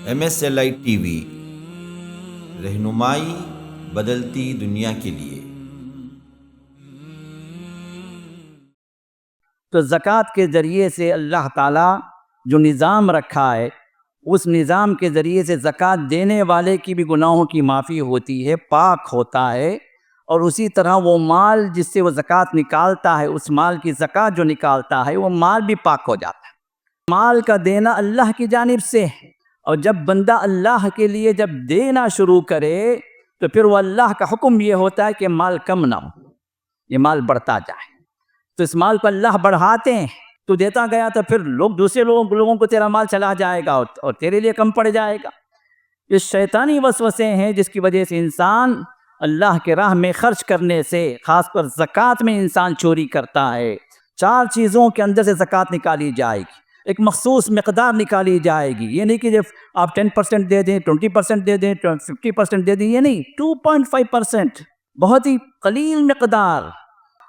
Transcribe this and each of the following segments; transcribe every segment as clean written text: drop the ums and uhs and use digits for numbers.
MSLI TV رہنمائی بدلتی دنیا کے لیے۔ تو زکوٰۃ کے ذریعے سے اللہ تعالیٰ جو نظام رکھا ہے اس نظام کے ذریعے سے زکوٰۃ دینے والے کی بھی گناہوں کی معافی ہوتی ہے، پاک ہوتا ہے، اور اسی طرح وہ مال جس سے وہ زکوٰۃ نکالتا ہے، اس مال کی زکوٰۃ جو نکالتا ہے وہ مال بھی پاک ہو جاتا ہے۔ مال کا دینا اللہ کی جانب سے ہے، اور جب بندہ اللہ کے لیے جب دینا شروع کرے تو پھر وہ اللہ کا حکم یہ ہوتا ہے کہ مال کم نہ ہو، یہ مال بڑھتا جائے۔ تو اس مال کو اللہ بڑھاتے ہیں، تو دیتا گیا تو پھر دوسرے لوگوں کو تیرا مال چلا جائے گا اور تیرے لیے کم پڑ جائے گا۔ یہ شیطانی وسوسے ہیں جس کی وجہ سے انسان اللہ کے راہ میں خرچ کرنے سے، خاص پر زکوٰۃ میں انسان چوری کرتا ہے۔ 4 چیزوں کے اندر سے زکوٰۃ نکالی جائے گی، ایک مخصوص مقدار نکالی جائے گی۔ یہ نہیں کہ جب آپ 10% دے دیں، 20% دے دیں، 50% دے دیں، یہ نہیں، 2.5%، بہت ہی قلیل مقدار،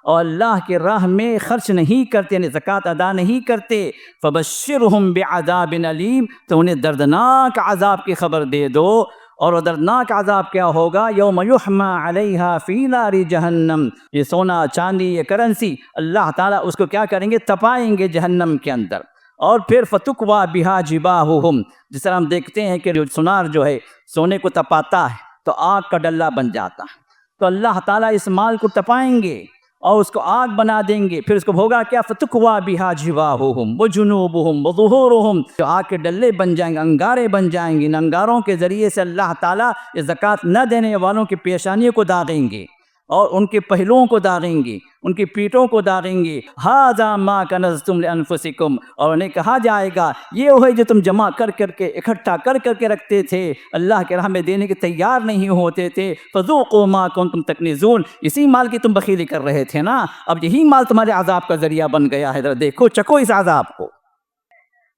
اور اللہ کے راہ میں خرچ نہیں کرتے، یعنی زکوٰۃ ادا نہیں کرتے، فبشرہم بعذاب علیم، تو انہیں دردناک عذاب کی خبر دے دو۔ اور وہ دردناک عذاب کیا ہوگا؟ یوم یحمى علیہا فی نار جہنم، یہ سونا چاندی یہ کرنسی اللہ تعالیٰ اس کو کیا کریں گے؟ تپائیں گے جہنم کے اندر، اور پھر فتکویٰ بہا جباہہم، جس طرح ہم دیکھتے ہیں کہ سونار جو ہے سونے کو تپاتا ہے تو آگ کا ڈلہ بن جاتا ہے، تو اللہ تعالیٰ اس مال کو تپائیں گے اور اس کو آگ بنا دیں گے، پھر اس کو ہوگا کیا؟ فتکویٰ بہا جباہہم وجنوبہم وظہورہم، جو آگ کے ڈلے بن جائیں گے، انگارے بن جائیں گے۔ ان انگاروں کے ذریعے سے اللہ تعالیٰ یہ زکوٰۃ نہ دینے والوں کی پیشانیوں کو داغیں گے، اور ان کے پہلوؤں کو داغیں گے، ان کی پیٹھوں کو داغیں گے۔ ھذا ما کنزتم لانفسکم، اور انہیں کہا جائے گا یہ وہ ہے جو تم جمع کر کے اکٹھا کر کے رکھتے تھے، اللہ کے راہ میں دینے کے تیار نہیں ہوتے تھے، فذوقوا ما کنتم تکنزون، اسی مال کی تم بخیلی کر رہے تھے نا، اب یہی مال تمہارے عذاب کا ذریعہ بن گیا ہے، ذرا دیکھو چکو اس عذاب کو۔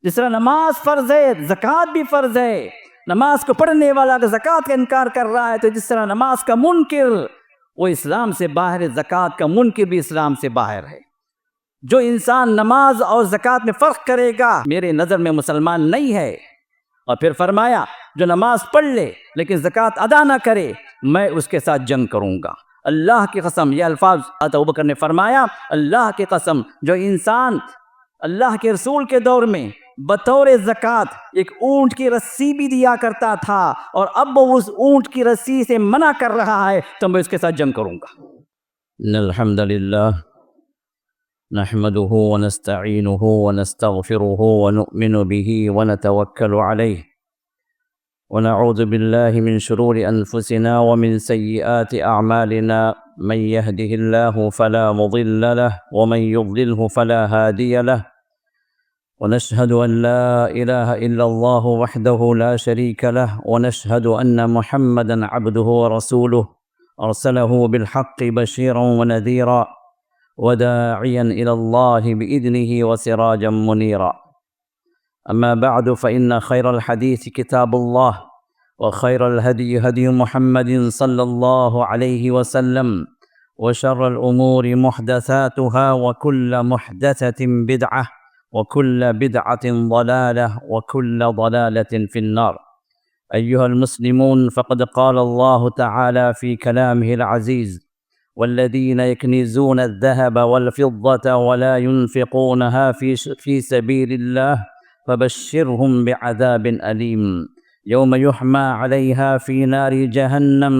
جس طرح نماز فرض ہے، زکوٰۃ بھی فرض ہے۔ نماز کو پڑھنے والا اگر زکوٰۃ کا انکار کر رہا ہے تو جس طرح نماز کا منکر وہ اسلام سے باہر ہے، زکوٰۃ کا منکر بھی اسلام سے باہر ہے۔ جو انسان نماز اور زکوٰۃ میں فرق کرے گا میرے نظر میں مسلمان نہیں ہے۔ اور پھر فرمایا جو نماز پڑھ لے لیکن زکوٰۃ ادا نہ کرے میں اس کے ساتھ جنگ کروں گا۔ اللہ کی قسم، یہ الفاظ ابوبکر نے فرمایا، اللہ کی قسم جو انسان اللہ کے رسول کے دور میں بطور زکوٰۃ ایک اونٹ کی رسی بھی دیا کرتا تھا، اور اب وہ اس اونٹ کی رسی سے منع کر رہا ہے تو میں اس کے ساتھ جنگ کروں گا۔ ان الحمد للہ نحمده ونستعینه ونستغفره ونؤمن به ونتوکل علیہ ونعوذ باللہ من شرور انفسنا ومن سیئات اعمالنا، من يهده الله فلا مضل له ومن يضلله فلا هادي له، ونشهد أن لا إله إلا الله وحده لا شريك له، ونشهد أن محمدا عبده ورسوله أرسله بالحق بشيرا ونذيرا وداعيا إلى الله بإذنه وسراجا منيرا، أما بعد فإن خير الحديث كتاب الله، وخير الهدي هدي محمد صلى الله عليه وسلم، وشر الأمور محدثاتها، وكل محدثة بدعة، وكل بدعة ضلالة، وكل ضلالة في النار۔ أيها المسلمون، فقد قال الله تعالى في كلامه العزيز: والذين يكنزون الذهب والفضة ولا ينفقونها في سبيل الله فبشرهم بعذاب أليم يوم يحمى عليها في نار جهنم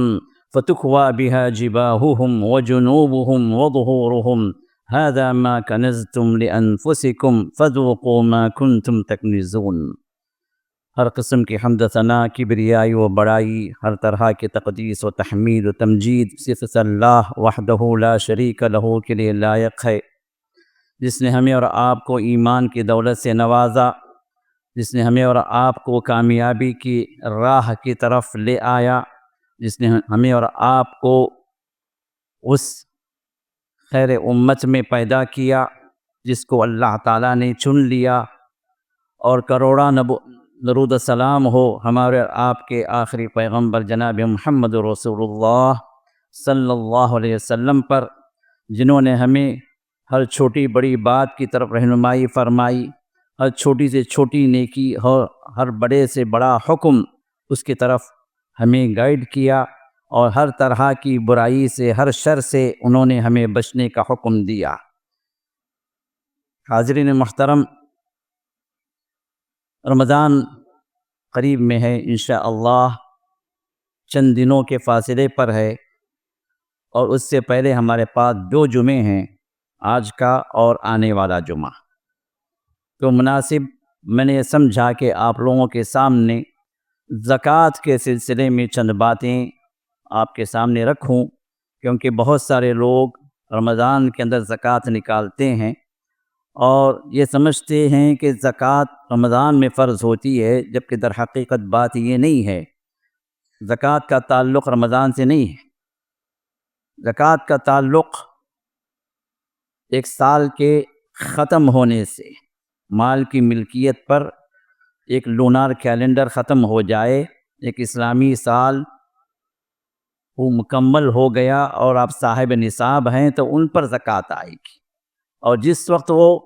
فتكوى بها جباههم وجنوبهم وظهورهم هذا ما کنزتم لانفسکم فذوقوا ما کنتم تکنزون۔ ہر قسم کی حمد و ثنا، کبریائی و بڑائی، ہر طرح کی تقدیس و تحمید و تمجید صرف اللہ وحدہ لا شریک لہ کے لیے لائق ہے، جس نے ہمیں اور آپ کو ایمان کی دولت سے نوازا، جس نے ہمیں اور آپ کو کامیابی کی راہ کی طرف لے آیا، جس نے ہمیں اور آپ کو اس خیر امت میں پیدا کیا جس کو اللہ تعالیٰ نے چن لیا، اور کروڑا درود السلام ہو ہمارے آپ کے آخری پیغمبر جناب محمد رسول اللہ صلی اللہ علیہ وسلم پر، جنہوں نے ہمیں ہر چھوٹی بڑی بات کی طرف رہنمائی فرمائی، ہر چھوٹی سے چھوٹی نیکی اور ہر بڑے سے بڑا حکم اس کی طرف ہمیں گائیڈ کیا، اور ہر طرح کی برائی سے، ہر شر سے انہوں نے ہمیں بچنے کا حکم دیا۔ حاضرین محترم، رمضان قریب میں ہے، انشاءاللہ چند دنوں کے فاصلے پر ہے، اور اس سے پہلے ہمارے پاس 2 جمعے ہیں، آج کا اور آنے والا جمعہ۔ تو مناسب میں نے سمجھا کہ آپ لوگوں کے سامنے زکوٰۃ کے سلسلے میں چند باتیں آپ کے سامنے رکھوں، کیونکہ بہت سارے لوگ رمضان کے اندر زکوٰۃ نکالتے ہیں اور یہ سمجھتے ہیں کہ زکوٰۃ رمضان میں فرض ہوتی ہے، جبکہ در حقیقت بات یہ نہیں ہے۔ زکوٰۃ کا تعلق رمضان سے نہیں ہے، زکوٰۃ کا تعلق ایک سال کے ختم ہونے سے، مال کی ملکیت پر ایک لونار کیلنڈر ختم ہو جائے، ایک اسلامی سال وہ مکمل ہو گیا اور آپ صاحب نصاب ہیں تو ان پر زکوٰۃ آئے گی، اور جس وقت وہ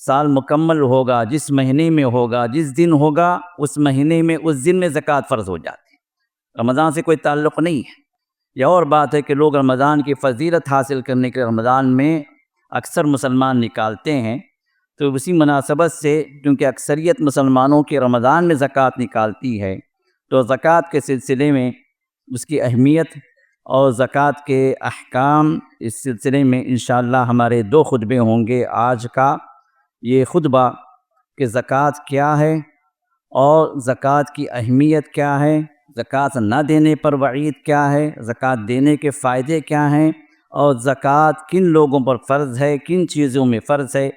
سال مکمل ہوگا، جس مہینے میں ہوگا، جس دن ہوگا، اس مہینے میں اس دن میں زکوٰۃ فرض ہو جاتی ہے۔ رمضان سے کوئی تعلق نہیں ہے۔ یہ اور بات ہے کہ لوگ رمضان کی فضیلت حاصل کرنے کے رمضان میں اکثر مسلمان نکالتے ہیں، تو اسی مناسبت سے کیونکہ اکثریت مسلمانوں کی رمضان میں زکوٰۃ نکالتی ہے، تو زکوٰۃ کے سلسلے میں اس کی اہمیت اور زکوٰۃ کے احکام اس سلسلے میں انشاءاللہ ہمارے 2 خطبے ہوں گے۔ آج کا یہ خطبہ کہ زکوٰۃ کیا ہے اور زکوٰۃ کی اہمیت کیا ہے، زکوٰۃ نہ دینے پر وعید کیا ہے، زکوٰۃ دینے کے فائدے کیا ہیں، اور زکوٰۃ کن لوگوں پر فرض ہے، کن چیزوں میں فرض ہے،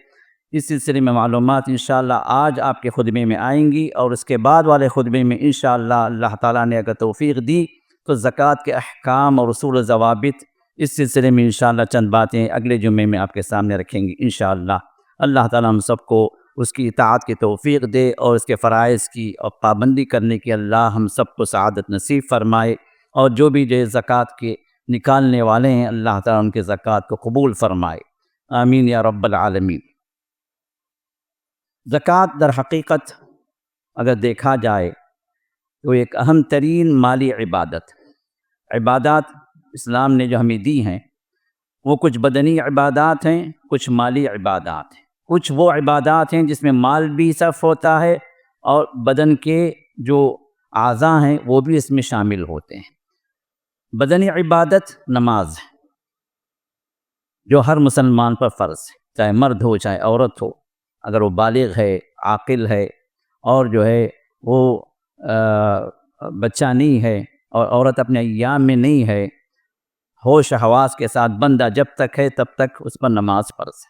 اس سلسلے میں معلومات انشاءاللہ آج آپ کے خطبے میں آئیں گی، اور اس کے بعد والے خطبے میں انشاءاللہ اللہ تعالیٰ نے اگر توفیق دی تو زکوٰۃ کے احکام اور اصول و ضوابط اس سلسلے میں انشاءاللہ چند باتیں اگلے جمعے میں آپ کے سامنے رکھیں گی انشاءاللہ۔ اللہ تعالیٰ ہم سب کو اس کی اطاعت کی توفیق دے، اور اس کے فرائض کی اور پابندی کرنے کی اللہ ہم سب کو سعادت نصیب فرمائے، اور جو بھی زکوٰۃ کے نکالنے والے ہیں اللہ تعالیٰ ان کے زکوٰۃ کو قبول فرمائے، آمین یا رب العالمین۔ زکوٰۃ در حقیقت اگر دیکھا جائے تو ایک اہم ترین مالی عبادات اسلام نے جو ہمیں دی ہیں، وہ کچھ بدنی عبادات ہیں، کچھ مالی عبادات ہیں، کچھ وہ عبادات ہیں جس میں مال بھی صرف ہوتا ہے اور بدن کے جو اعضاء ہیں وہ بھی اس میں شامل ہوتے ہیں۔ بدنی عبادت نماز ہے، جو ہر مسلمان پر فرض ہے، چاہے مرد ہو چاہے عورت ہو، اگر وہ بالغ ہے، عاقل ہے، اور جو ہے وہ بچہ نہیں ہے اور عورت اپنے ایام میں نہیں ہے، ہوش حواس کے ساتھ بندہ جب تک ہے تب تک اس پر نماز فرض ہے۔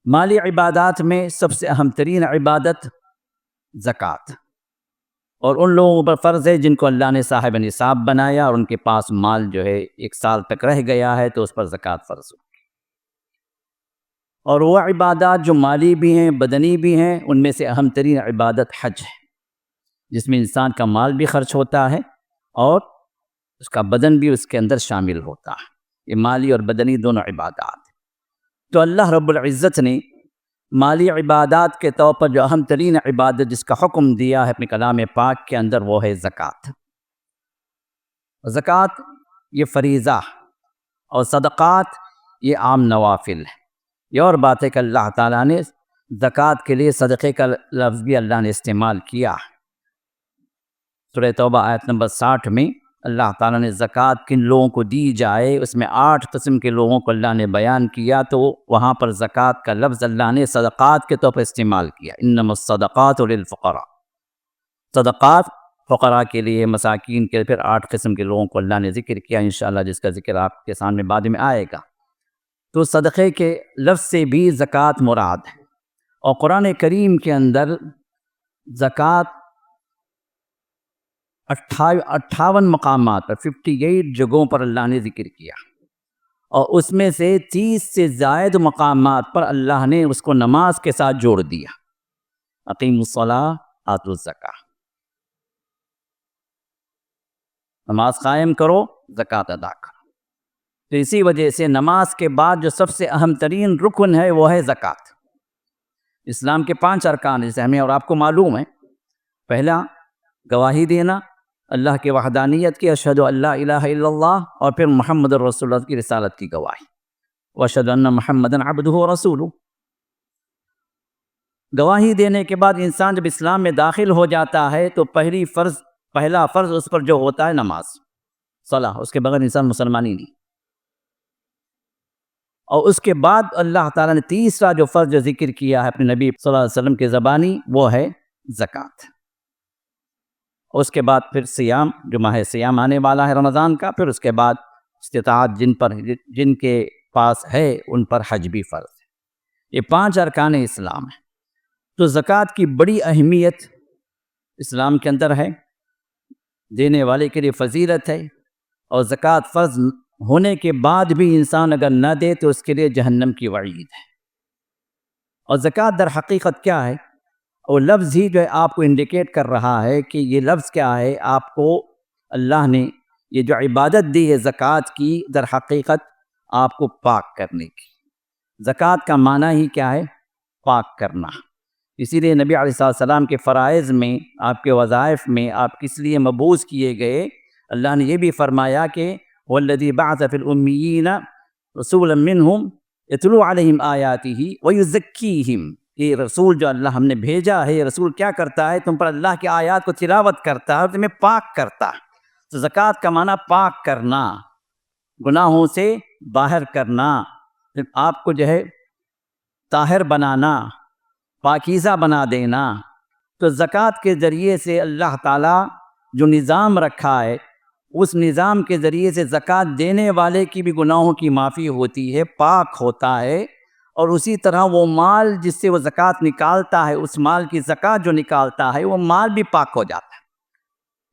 مالی عبادات میں سب سے اہم ترین عبادت زکوٰۃ، اور ان لوگوں پر فرض ہے جن کو اللہ نے صاحب نصاب بنایا اور ان کے پاس مال جو ہے 1 سال تک رہ گیا ہے تو اس پر زکوٰۃ فرض ہو۔ اور وہ عبادات جو مالی بھی ہیں، بدنی بھی ہیں، ان میں سے اہم ترین عبادت حج ہے، جس میں انسان کا مال بھی خرچ ہوتا ہے اور اس کا بدن بھی اس کے اندر شامل ہوتا ہے۔ یہ مالی اور بدنی دونوں عبادات۔ تو اللہ رب العزت نے مالی عبادات کے طور پر جو اہم ترین عبادت جس کا حکم دیا ہے اپنے کلام پاک کے اندر، وہ ہے زکوٰۃ۔ زکوٰۃ یہ فریضہ، اور صدقات یہ عام نوافل ہے۔ یہ اور بات ہے کہ اللہ تعالیٰ نے زکوٰۃ کے لیے صدقے کا لفظ بھی اللہ نے استعمال کیا۔ سورہ توبہ آیت نمبر 60 میں اللہ تعالیٰ نے زکوٰۃ کن لوگوں کو دی جائے، اس میں 8 قسم کے لوگوں کو اللہ نے بیان کیا، تو وہاں پر زکوٰۃ کا لفظ اللہ نے صدقات کے طور پر استعمال کیا۔ انما الصدقات للفقراء، صدقات فقراء کے لیے، مساکین کے لیے، پھر 8 قسم کے لوگوں کو اللہ نے ذکر کیا انشاءاللہ، جس کا ذکر آپ کے سامنے بعد میں آئے گا۔ تو صدقے کے لفظ سے بھی زکوٰۃ مراد ہے، اور قرآن کریم کے اندر زکوٰۃ 58 مقامات پر 58 جگہوں پر اللہ نے ذکر کیا، اور اس میں سے 30 سے زائد مقامات پر اللہ نے اس کو نماز کے ساتھ جوڑ دیا۔ اقیموا الصلاۃ آتوا الزکاۃ، نماز قائم کرو، زکوٰۃ ادا کرو۔ تو اسی وجہ سے نماز کے بعد جو سب سے اہم ترین رکن ہے وہ ہے زکوٰۃ۔ اسلام کے 5 ارکان جیسے ہمیں اور آپ کو معلوم ہے. پہلا گواہی دینا اللہ کے وحدانیت کی، اشہد ان لا الہ الا اللہ، اور پھر محمد رسول اللہ کی رسالت کی گواہی، واشہد ان محمدا عبدہ ورسولہ. گواہی دینے کے بعد انسان جب اسلام میں داخل ہو جاتا ہے تو پہلا فرض اس پر جو ہوتا ہے نماز، صلاح. اس کے بغیر انسان مسلمان ہی نہیں. اور اس کے بعد اللہ تعالیٰ نے تیسرا جو فرض جو ذکر کیا ہے اپنے نبی صلی اللہ علیہ وسلم کے زبانی، وہ ہے زکوٰۃ. اس کے بعد پھر سیام، جو ماہ سیام آنے والا ہے رمضان کا. پھر اس کے بعد استطاعت جن کے پاس ہے ان پر حج بھی فرض ہے. یہ 5 ارکان اسلام ہیں. تو زکوٰۃ کی بڑی اہمیت اسلام کے اندر ہے، دینے والے کے لیے فضیلت ہے. اور زکوٰۃ فرض ہونے کے بعد بھی انسان اگر نہ دے تو اس کے لیے جہنم کی وعید ہے. اور زکوٰۃ در حقیقت کیا ہے؟ اور لفظ ہی جو ہے آپ کو انڈیکیٹ کر رہا ہے کہ یہ لفظ کیا ہے. آپ کو اللہ نے یہ جو عبادت دی ہے زکوٰۃ کی، در حقیقت آپ کو پاک کرنے کی. زکوٰۃ کا معنی ہی کیا ہے؟ پاک کرنا. اسی لیے نبی علیہ السلام کے فرائض میں، آپ کے وظائف میں آپ کس لیے مبعوث کیے گئے، اللہ نے یہ بھی فرمایا کہ والذی بعث فی الامیین رسولا منہم یتلو علیہم آیاتہ ویزکیہم. یہ رسول جو اللہ ہم نے بھیجا ہے، یہ رسول کیا کرتا ہے؟ تم پر اللہ کی آیات کو تلاوت کرتا ہے اور تمہیں پاک کرتا ہے. تو زکوٰۃ کا معنی پاک کرنا، گناہوں سے باہر کرنا، آپ کو جو ہے طاہر بنانا، پاکیزہ بنا دینا. تو زکوٰۃ کے ذریعے سے اللہ تعالیٰ جو نظام رکھا ہے، اس نظام کے ذریعے سے زکوٰۃ دینے والے کی بھی گناہوں کی معافی ہوتی ہے، پاک ہوتا ہے. اور اسی طرح وہ مال جس سے وہ زکوٰۃ نکالتا ہے، اس مال کی زکوٰۃ جو نکالتا ہے، وہ مال بھی پاک ہو جاتا ہے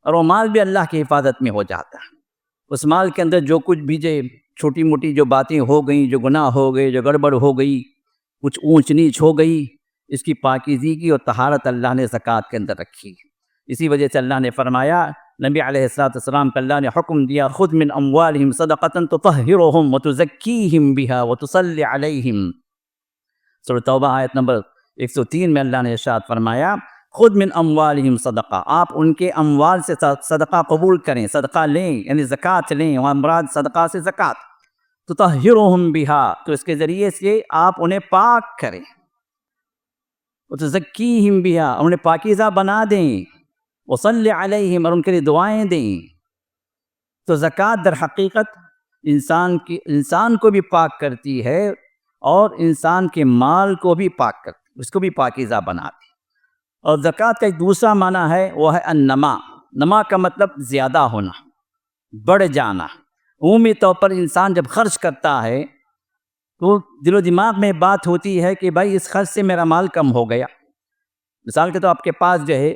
اور وہ مال بھی اللہ کی حفاظت میں ہو جاتا ہے. اس مال کے اندر جو کچھ بھی چھوٹی موٹی جو باتیں ہو گئیں، جو گناہ ہو گئے، جو گڑبڑ ہو گئی، کچھ اونچ نیچ ہو گئی، اس کی پاکیزگی اور طہارت اللہ نے زکوٰۃ کے اندر رکھی. اسی وجہ سے اللہ نے فرمایا، نبی علیہ السلام کو اللہ نے حکم دیا، خذ من اموالہم صدقۃ تطہرہم وتزکیہم بہا وتصلی علیہم. سورۃ توبہ آیت نمبر 103 میں اللہ نے ارشاد فرمایا، خود من اموالہم صدقہ، آپ ان کے اموال سے صدقہ قبول کریں، صدقہ لیں، یعنی زکوٰۃ لیں. وہاں مراد صدقہ سے زکوٰۃ. تطہرہم بہا، تو اس کے ذریعے سے آپ انہیں پاک کریں. وتزکیہم بہا، انہیں پاکیزہ بنا دیں. وصلی علیہم، اور ان کے لیے دعائیں دیں. تو زکوٰۃ در حقیقت انسان کو بھی پاک کرتی ہے اور انسان کے مال کو بھی پاک کرتی ہے، اس کو بھی پاکیزہ بناتی. اور زکوٰۃ کا ایک دوسرا معنی ہے، وہ ہے النما. نما کا مطلب زیادہ ہونا، بڑھ جانا. عمومی طور پر انسان جب خرچ کرتا ہے تو دل و دماغ میں بات ہوتی ہے کہ بھائی اس خرچ سے میرا مال کم ہو گیا. مثال کے تو آپ کے پاس جو ہے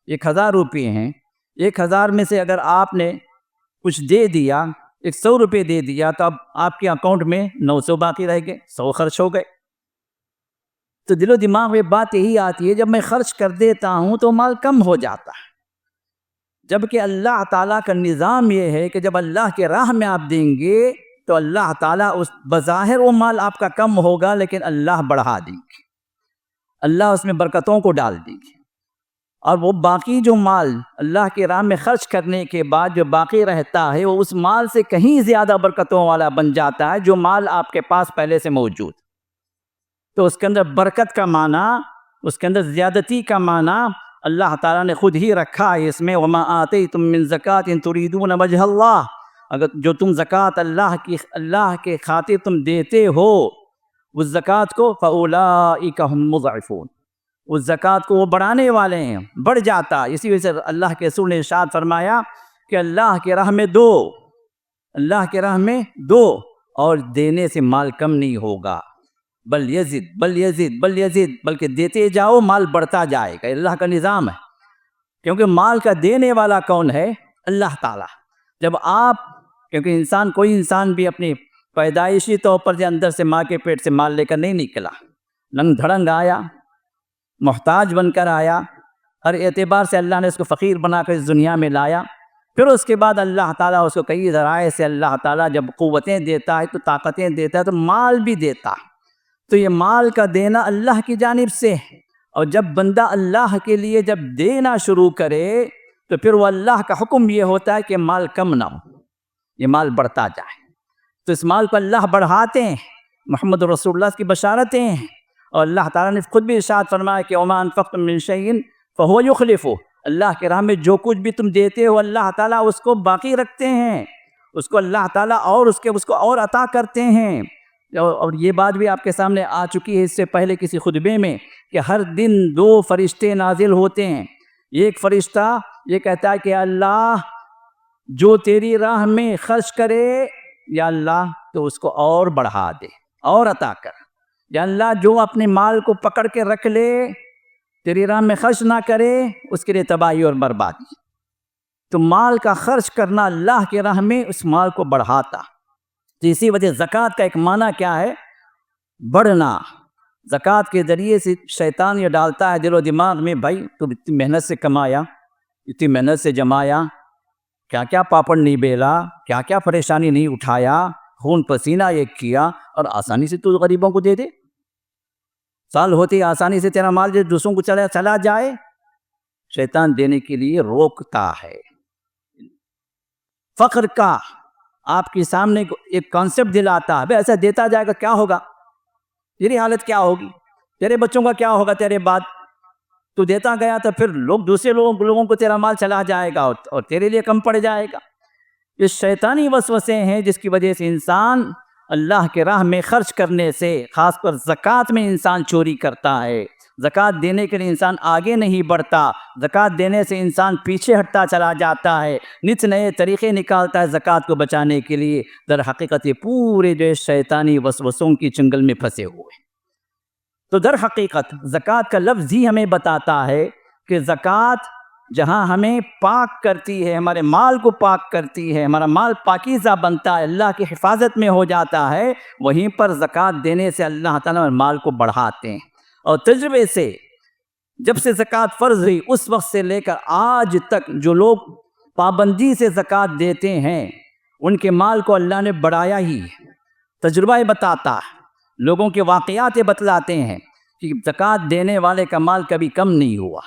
1000 روپے ہیں، 1000 میں سے اگر آپ نے کچھ دے دیا، 100 روپے دے دیا، تو اب آپ کے اکاؤنٹ میں 900 باقی رہ گئے، 100 خرچ ہو گئے. تو دل و دماغ میں بات یہی آتی ہے، جب میں خرچ کر دیتا ہوں تو مال کم ہو جاتا ہے. جبکہ اللہ تعالیٰ کا نظام یہ ہے کہ جب اللہ کے راہ میں آپ دیں گے تو اللہ تعالیٰ بظاہر وہ مال آپ کا کم ہوگا، لیکن اللہ بڑھا دیں گے، اللہ اس میں برکتوں کو ڈال دیں گے. اور وہ باقی جو مال اللہ کے راہ میں خرچ کرنے کے بعد جو باقی رہتا ہے، وہ اس مال سے کہیں زیادہ برکتوں والا بن جاتا ہے جو مال آپ کے پاس پہلے سے موجود. تو اس کے اندر برکت کا معنی، اس کے اندر زیادتی کا معنی اللہ تعالیٰ نے خود ہی رکھا ہے اس میں. وما آتیتم من زکاۃ تریدون وجہ اللہ، اگر جو تم زکوٰۃ اللہ کے خاطر تم دیتے ہو اس زکوٰۃ کو، فاولئک هم مضعفون، اس زکوٰۃ کو وہ بڑھانے والے ہیں، بڑھ جاتا. اسی وجہ سے اللہ کے رسول نے ارشاد فرمایا کہ اللہ کے راہ میں دو، اللہ کے راہ میں دو، اور دینے سے مال کم نہیں ہوگا، بل یزید بل یزید بل یزید، بلکہ دیتے جاؤ، مال بڑھتا جائے گا. اللہ کا نظام ہے، کیونکہ مال کا دینے والا کون ہے؟ اللہ تعالیٰ. جب آپ، کیونکہ کوئی انسان بھی اپنی پیدائشی طور پر جو اندر سے ماں کے پیٹ سے مال لے کر نہیں نکلا، ننگ دھڑنگ آیا، محتاج بن کر آیا، ہر اعتبار سے اللہ نے اس کو فقیر بنا کر اس دنیا میں لایا. پھر اس کے بعد اللہ تعالیٰ اس کو کئی ذرائع سے اللہ تعالیٰ جب قوتیں دیتا ہے تو طاقتیں دیتا ہے تو مال بھی دیتا ہے. تو یہ مال کا دینا اللہ کی جانب سے ہے، اور جب بندہ اللہ کے لیے جب دینا شروع کرے تو پھر وہ اللہ کا حکم یہ ہوتا ہے کہ مال کم نہ ہو، یہ مال بڑھتا جائے۔ تو اس مال کو اللہ بڑھاتے ہیں، محمد رسول اللہ کی بشارتیں ہیں، اور اللہ تعالیٰ نے خود بھی ارشاد فرمایا کہ وَمَا أَنفَقْتُم مِّن شَيْءٍ فَهُوَ يُخْلِفُهُ، اللہ کے راہ میں جو کچھ بھی تم دیتے ہو اللہ تعالیٰ اس کو باقی رکھتے ہیں، اس کو اللہ تعالیٰ اور اس کو اور عطا کرتے ہیں۔ اور یہ بات بھی آپ کے سامنے آ چکی ہے اس سے پہلے کسی خطبے میں کہ ہر دن 2 فرشتے نازل ہوتے ہیں۔ ایک فرشتہ یہ کہتا ہے کہ اللہ جو تیری راہ میں خرچ کرے یا اللہ تو اس کو اور بڑھا دے اور عطا کر، یا اللہ جو اپنے مال کو پکڑ کے رکھ لے تیری راہ میں خرچ نہ کرے اس کے لیے تباہی اور بربادی۔ تو مال کا خرچ کرنا اللہ کے راہ میں اس مال کو بڑھاتا۔ تو اسی وجہ زکوٰۃ کا ایک معنی کیا ہے؟ بڑھنا۔ زکوٰۃ کے ذریعے سے شیطان یہ ڈالتا ہے دل و دماغ میں، بھائی تم اتنی محنت سے کمایا، اتنی محنت سے جمایا، کیا کیا پاپڑ نہیں بیلا، کیا کیا پریشانی نہیں اٹھایا، خون پسینہ ایک کیا، اور آسانی سے تو غریبوں کو دے دے، سال ہوتے آسانی سے تیرا مال جو دوسروں کو چلا جائے۔ شیطان دینے کے لیے روکتا ہے۔ فقر کا آپ کے سامنے ایک کانسیپٹ دلاتا ہے، بھئی ایسا دیتا جائے گا کیا ہوگا، تیری حالت کیا ہوگی، تیرے بچوں کا کیا ہوگا، تیرے بعد تو دیتا گیا تو پھر دوسرے لوگوں کو تیرا مال چلا جائے گا اور تیرے لیے کم پڑ جائے گا۔ یہ شیطانی وسوسے ہیں جس کی وجہ سے انسان اللہ کے راہ میں خرچ کرنے سے، خاص پر زکوٰۃ میں انسان چوری کرتا ہے۔ زکوٰۃ دینے کے لیے انسان آگے نہیں بڑھتا، زکوٰۃ دینے سے انسان پیچھے ہٹتا چلا جاتا ہے، نت نئے طریقے نکالتا ہے زکوٰۃ کو بچانے کے لیے۔ در حقیقت یہ پورے جو شیطانی وسوسوں کی چنگل میں پھنسے ہوئے۔ تو در حقیقت زکوٰۃ کا لفظ ہی ہمیں بتاتا ہے کہ زکوٰۃ جہاں ہمیں پاک کرتی ہے، ہمارے مال کو پاک کرتی ہے، ہمارا مال پاکیزہ بنتا ہے، اللہ کی حفاظت میں ہو جاتا ہے، وہیں پر زکوٰۃ دینے سے اللہ تعالیٰ مال کو بڑھاتے ہیں۔ اور تجربے سے جب سے زکوٰۃ فرض ہوئی اس وقت سے لے کر آج تک جو لوگ پابندی سے زکوٰۃ دیتے ہیں ان کے مال کو اللہ نے بڑھایا ہی ہے۔ تجربہ بتاتا ہے، لوگوں کے واقعات بتلاتے ہیں کہ زکوٰۃ دینے والے کا مال کبھی کم نہیں ہوا،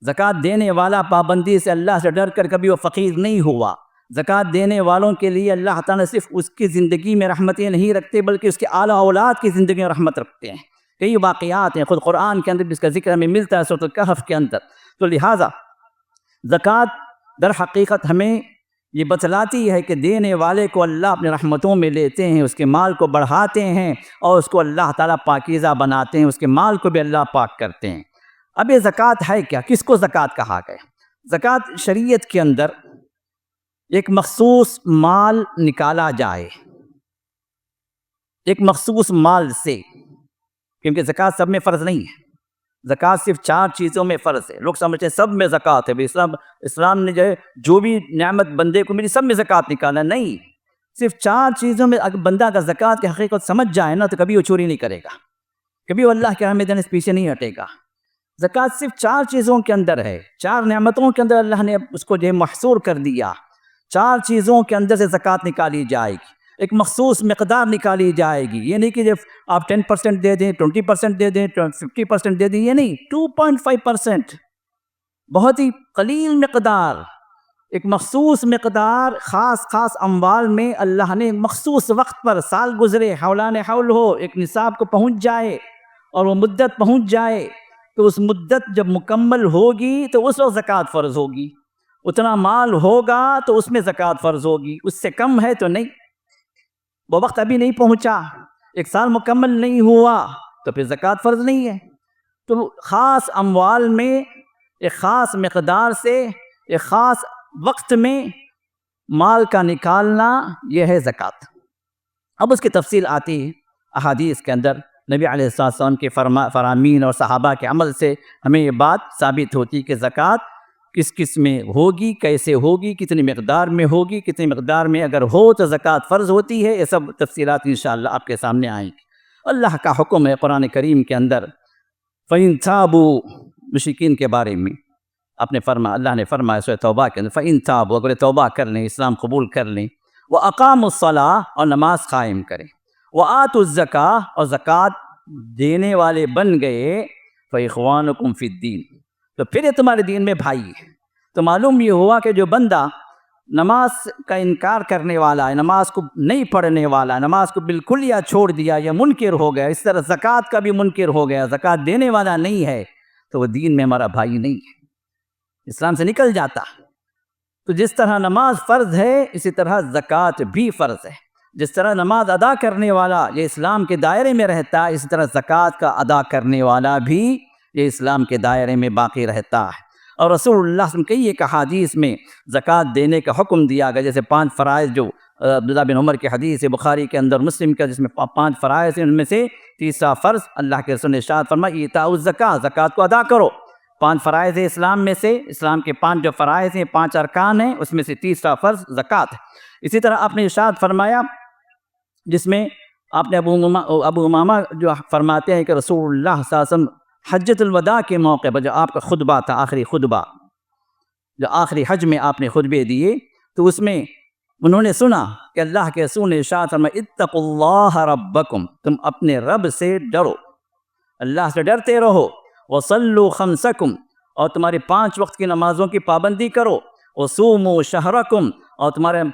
زکوٰۃ دینے والا پابندی سے اللہ سے ڈر کر کبھی وہ فقیر نہیں ہوا۔ زکوٰۃ دینے والوں کے لیے اللہ تعالیٰ صرف اس کی زندگی میں رحمتیں نہیں رکھتے بلکہ اس کے اعلیٰ اولاد کی زندگی میں رحمت رکھتے ہیں۔ کئی واقعات ہیں، خود قرآن کے اندر جس کا ذکر ہمیں ملتا ہے سورۃ الکہف کے اندر۔ تو لہٰذا زکوٰۃ در حقیقت ہمیں یہ بتلاتی ہے کہ دینے والے کو اللہ اپنے رحمتوں میں لیتے ہیں، اس کے مال کو بڑھاتے ہیں اور اس کو اللہ تعالیٰ پاکیزہ بناتے ہیں، اس کے مال کو بھی اللہ پاک کرتے ہیں۔ اب یہ زکوٰۃ ہے کیا؟ کس کو زکوٰۃ کہا گیا؟ زکوٰۃ شریعت کے اندر ایک مخصوص مال نکالا جائے، ایک مخصوص مال سے، کیونکہ زکوٰۃ سب میں فرض نہیں ہے۔ زکوٰۃ صرف 4 چیزوں میں فرض ہے۔ لوگ سمجھتے ہیں سب میں زکوٰۃ ہے، اسلام نے جو بھی نعمت بندے کو ملی سب میں زکوٰۃ نکالا، نہیں، صرف 4 چیزوں میں اگر بندہ اگر زکوٰۃ کی حقیقت سمجھ جائے نا تو کبھی وہ چوری نہیں کرے گا، کبھی وہ اللہ کے راہ میں دینے سے پیچھے نہیں ہٹے گا۔ زکوٰۃ صرف 4 چیزوں کے اندر ہے، 4 نعمتوں کے اندر اللہ نے اس کو محصور کر دیا۔ 4 چیزوں کے اندر سے زکوٰۃ نکالی جائے گی، ایک مخصوص مقدار نکالی جائے گی۔ یہ نہیں کہ جب آپ 10% دے دیں، 20% دے دیں، 50% دے دیں، یہ نہیں، 2.5%، بہت ہی قلیل مقدار، ایک مخصوص مقدار خاص اموال میں اللہ نے مخصوص وقت پر، سال گزرے، حولان حول ہو، ایک نصاب کو پہنچ جائے اور وہ مدت پہنچ جائے تو اس مدت جب مکمل ہوگی تو اس وقت زکوٰۃ فرض ہوگی، اتنا مال ہوگا تو اس میں زکوٰۃ فرض ہوگی، اس سے کم ہے تو نہیں۔ وہ وقت ابھی نہیں پہنچا، 1 سال مکمل نہیں ہوا تو پھر زکوٰۃ فرض نہیں ہے۔ تو خاص اموال میں ایک خاص مقدار سے ایک خاص وقت میں مال کا نکالنا یہ ہے زکوٰۃ۔ اب اس کی تفصیل آتی ہے احادیث کے اندر، نبی علیہ السلام کے فرامین اور صحابہ کے عمل سے ہمیں یہ بات ثابت ہوتی کہ زکوٰۃ کس میں ہوگی، کیسے ہوگی، کتنی مقدار میں ہوگی، کتنی مقدار میں اگر ہو تو زکوٰۃ فرض ہوتی ہے۔ یہ سب تفصیلات انشاءاللہ آپ کے سامنے آئیں گی۔ اللہ کا حکم ہے قرآن کریم کے اندر، فَإِن تَابُوا، مشرکین کے بارے میں اللہ نے فرمایا سورۃ توبہ کے اندر، فَإِن تَابُوا، اگر توبہ کر لیں، اسلام قبول کر لیں، وَأَقَامُوا الصَّلَاةَ، اور نماز قائم کریں، وَآتُوا الزَّکَاۃَ، اور زکوٰۃ دینے والے بن گئے فإخوانکم فی الدین، تو پھر یہ تمہارے دین میں بھائی ہے۔ تو معلوم یہ ہوا کہ جو بندہ نماز کا انکار کرنے والا ہے، نماز کو نہیں پڑھنے والا، نماز کو بالکل یا چھوڑ دیا یا منکر ہو گیا، اس طرح زکوٰۃ کا بھی منکر ہو گیا، زکوٰۃ دینے والا نہیں ہے، تو وہ دین میں ہمارا بھائی نہیں ہے، اسلام سے نکل جاتا۔ تو جس طرح نماز فرض ہے اسی طرح زکوٰۃ بھی فرض ہے، جس طرح نماز ادا کرنے والا یہ اسلام کے دائرے میں رہتا ہے، اسی طرح زکوٰۃ کا ادا کرنے والا بھی یہ اسلام کے دائرے میں باقی رہتا ہے۔ اور رسول اللہ صلی اللہ علیہ وسلم کئی ایک احادیث میں زکوٰۃ دینے کا حکم دیا گیا، جیسے 5 فرائض جو عبداللہ بن عمر کی حدیث ہے بخاری کے اندر، مسلم کا، جس میں 5 فرائض ہیں، ان میں سے تیسرا فرض اللہ کے رسول نے ارشاد فرمایا ایتاء الزکوٰۃ، زکوٰۃ کو ادا کرو۔ 5 فرائض ہیں اسلام میں سے، اسلام کے 5 جو فرائض ہیں، 5 ارکان ہیں، اس میں سے تیسرا فرض زکوٰۃ ہے۔ اسی طرح آپ نے ارشاد فرمایا جس میں آپ نے ابو امامہ جو فرماتے ہیں کہ رسول اللہ صلی اللہ علیہ وسلم حجۃ الوداع کے موقع پر جو آپ کا خطبہ تھا، آخری خطبہ جو آخری حج میں آپ نے خطبے دیے، تو اس میں انہوں نے سنا کہ اللہ کے رسول نے ارشاد فرمایا اتقوا اللہ ربکم، تم اپنے رب سے ڈرو، اللہ سے ڈرتے رہو، وصلوا خمسکم، اور تمہاری 5 وقت کی نمازوں کی پابندی کرو، وصوموا شہرکم، اور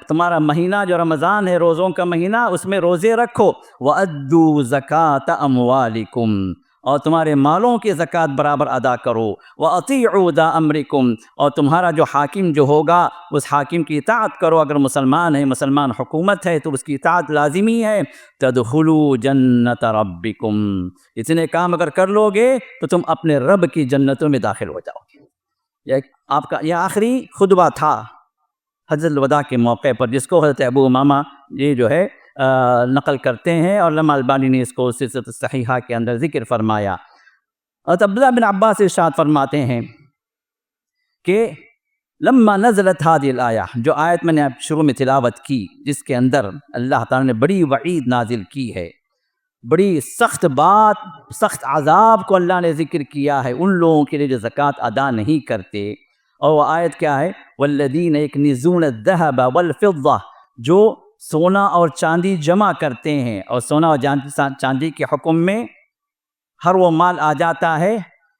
تمہارا مہینہ جو رمضان ہے، روزوں کا مہینہ، اس میں روزے رکھو، وَأَدُّوا زَكَاةَ أَمْوَالِكُمْ، اور تمہارے مالوں کی زکوٰۃ برابر ادا کرو، وَأَطِيعُوا ذَا أَمْرِكُمْ، اور تمہارا جو حاکم جو ہوگا اس حاکم کی اطاعت کرو، اگر مسلمان ہے، مسلمان حکومت ہے تو اس کی اطاعت لازمی ہے، تَدْخُلُوا جَنَّةَ رَبِّكُمْ، اتنے کام اگر کر لو گے تو تم اپنے رب کی جنتوں میں داخل ہو جاؤ گے۔ آپ کا یہ آخری خطبہ تھا حجۃ الوداع کے موقع پر، جس کو حضرت ابو امامہ یہ جو ہے نقل کرتے ہیں، اور علامہ البانی نے اس کو سلسلۃ الصحیحہ کے اندر ذکر فرمایا۔ حضرت عبداللہ بن عباس ارشاد فرماتے ہیں کہ لما نزلت هذه الآیہ، جو آیت میں نے شروع میں تلاوت کی، جس کے اندر اللہ تعالیٰ نے بڑی وعید نازل کی ہے، بڑی سخت بات، سخت عذاب کو اللہ نے ذکر کیا ہے ان لوگوں کے لیے جو زکوٰۃ ادا نہیں کرتے، اور وہ آیت کیا ہے والذین یکنزون الذہب والفضہ، جو سونا اور چاندی جمع کرتے ہیں، اور سونا اور چاندی کے حکم میں ہر وہ مال آ جاتا ہے